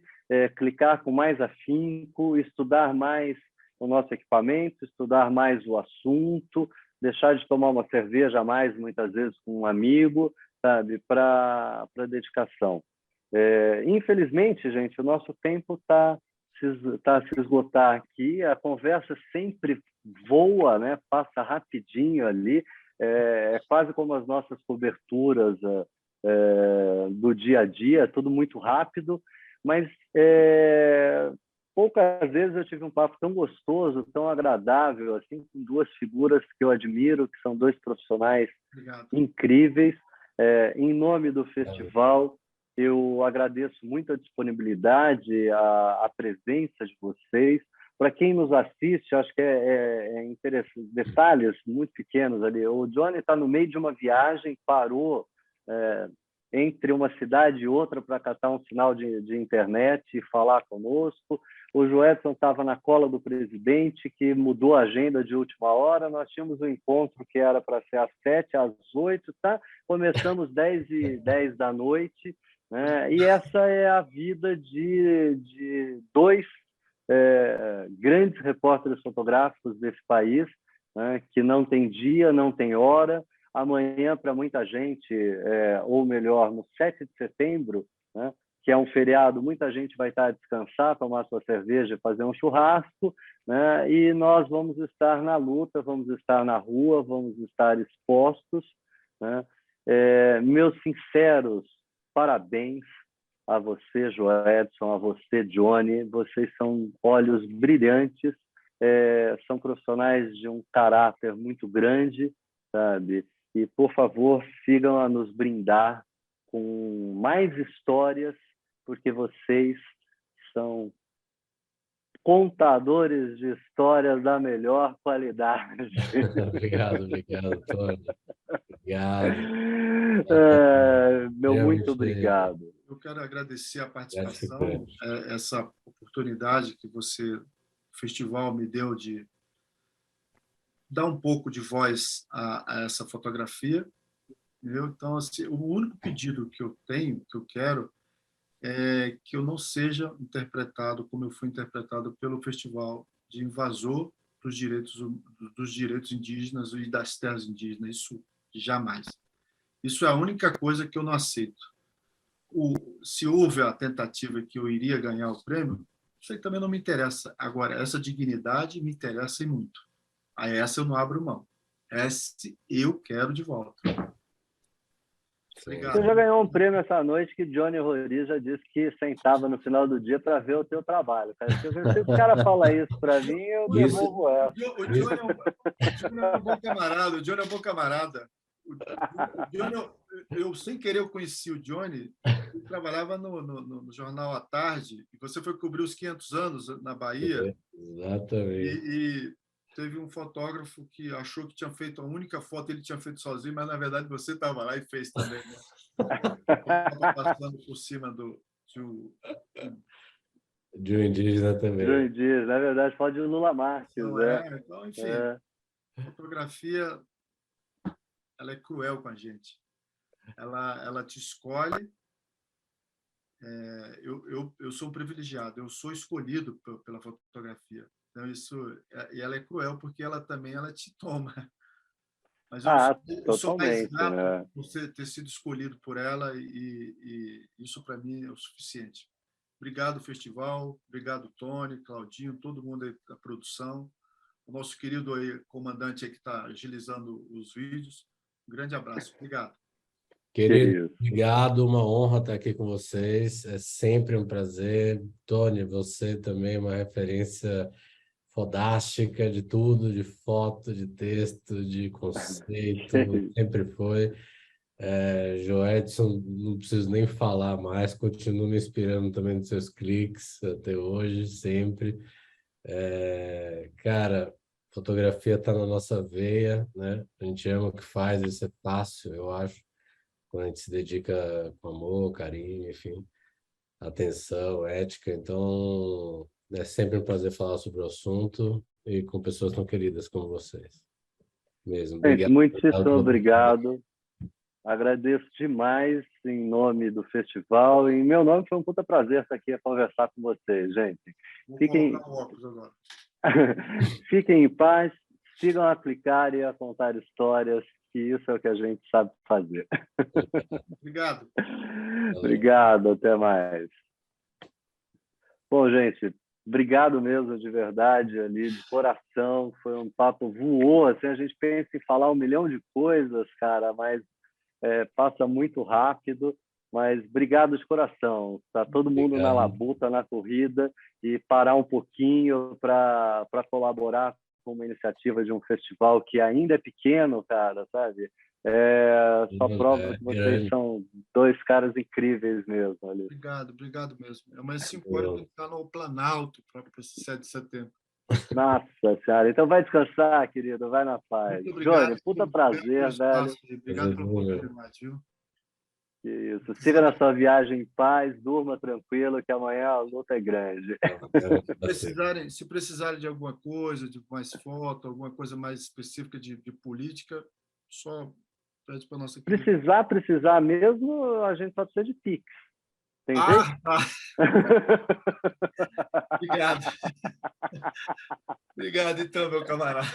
Speaker 2: clicar com mais afinco, estudar mais o nosso equipamento, estudar mais o assunto, deixar de tomar uma cerveja a mais, muitas vezes, com um amigo, sabe, para dedicação. Infelizmente, gente, o nosso tempo está a se esgotar aqui, a conversa sempre voa, né? Passa rapidinho ali, é quase como as nossas coberturas do dia a dia, tudo muito rápido, mas poucas vezes eu tive um papo tão gostoso, tão agradável, assim, com duas figuras que eu admiro, que são dois profissionais incríveis. Em nome do festival, eu agradeço muito a disponibilidade, a presença de vocês. Para quem nos assiste, acho que é interessante, detalhes muito pequenos ali. O Johnny está no meio de uma viagem, parou entre uma cidade e outra para catar um sinal de internet e falar conosco. O Joedson estava na cola do presidente, que mudou a agenda de última hora. Nós tínhamos um encontro que era para ser às 7, às 8, tá? Começamos 10h10 da noite, né? E essa é a vida de dois grandes repórteres fotográficos desse país, né? Que não tem dia, não tem hora. Amanhã, para muita gente, ou melhor, no 7 de setembro, né, que é um feriado, muita gente vai estar a descansar, tomar sua cerveja, fazer um churrasco, né, e nós vamos estar na luta, vamos estar na rua, vamos estar expostos, né. Meus sinceros parabéns a você, Joedson, a você, Johnny. Vocês são olhos brilhantes, são profissionais de um caráter muito grande, sabe? E, por favor, sigam a nos brindar com mais histórias, porque vocês são contadores de histórias da melhor qualidade.
Speaker 4: Obrigado, Tony. Obrigado.
Speaker 2: Meu muito obrigado.
Speaker 3: Eu quero agradecer a participação, essa oportunidade que o festival me deu de dar um pouco de voz a essa fotografia. Entendeu? Então, assim, o único pedido que eu tenho, que eu quero, é que eu não seja interpretado como eu fui interpretado pelo festival de invasor dos direitos indígenas e das terras indígenas. Isso jamais. Isso é a única coisa que eu não aceito. Se houve a tentativa que eu iria ganhar o prêmio, isso aí também não me interessa. Agora, essa dignidade me interessa e muito. A essa eu não abro mão. Essa eu quero de volta. Obrigado.
Speaker 2: Você já ganhou um prêmio essa noite que Johnny Roriz já disse que sentava no final do dia para ver o teu trabalho. Cara. Se o cara fala isso para mim, eu devolvo essa.
Speaker 3: O Johnny é um bom camarada. O Johnny é um bom camarada. O Johnny, eu, sem querer, eu conheci o Johnny. Ele trabalhava no Jornal à Tarde, e você foi cobrir os 500 anos na Bahia.
Speaker 4: Exatamente.
Speaker 3: E teve um fotógrafo que achou que tinha feito a única foto, ele tinha feito sozinho, mas, na verdade, você estava lá e fez também. Né? Estava passando por cima
Speaker 4: de um indígena também.
Speaker 2: De um indígena, na verdade, pode o Lula Marques.
Speaker 3: Então, enfim, a fotografia ela é cruel com a gente. Ela te escolhe. Eu sou um privilegiado, eu sou escolhido pela fotografia. Então, e ela é cruel porque ela te toma. Mas eu sou mais grato por ter sido escolhido por ela e isso, para mim, é o suficiente. Obrigado, festival. Obrigado, Tony, Claudinho, todo mundo aí da produção. O nosso querido aí, comandante aí que está agilizando os vídeos. Um grande abraço. Obrigado.
Speaker 4: Querido, obrigado. Uma honra estar aqui com vocês. É sempre um prazer. Tony, você também é uma referência fodástica de tudo, de foto, de texto, de conceito, sempre foi. Joedson, não preciso nem falar mais, continuo me inspirando também nos seus cliques até hoje, sempre. Cara, fotografia está na nossa veia, né? A gente ama o que faz, isso é fácil, eu acho, quando a gente se dedica com amor, carinho, enfim, atenção, ética. Então, é sempre um prazer falar sobre o assunto e com pessoas tão queridas como vocês. Mesmo.
Speaker 2: Obrigado. Muitíssimo obrigado. Agradeço demais em nome do festival. Em meu nome, foi um puta prazer estar aqui a conversar com vocês, gente. Fiquem em paz, sigam a clicar e a contar histórias, que isso é o que a gente sabe fazer.
Speaker 3: Obrigado.
Speaker 2: Obrigado, até mais. Bom, gente, obrigado mesmo, de verdade, ali, de coração. Foi um papo, voou, assim, a gente pensa em falar 1 milhão de coisas, cara, mas passa muito rápido. Mas obrigado de coração. Tá todo mundo na labuta, na corrida, e parar um pouquinho para colaborar com uma iniciativa de um festival que ainda é pequeno, cara, sabe? Só prova que vocês são 2 caras incríveis mesmo. Ali.
Speaker 3: Obrigado mesmo. É umas 5 horas que está no Planalto para esse 7 de setembro.
Speaker 2: Nossa senhora, então vai descansar, querido, vai na paz. Johnny, puta prazer, velho.
Speaker 3: Obrigado pela oportunidade, viu?
Speaker 2: Isso. Siga na sua viagem em paz, durma tranquilo, que amanhã a luta é grande.
Speaker 3: Se precisarem de alguma coisa, de mais foto, alguma coisa mais específica de política, só pede para nossa querida.
Speaker 2: Precisar mesmo, a gente pode ser de Pix. Tem jeito?
Speaker 3: Obrigado. Obrigado, então, meu camarada.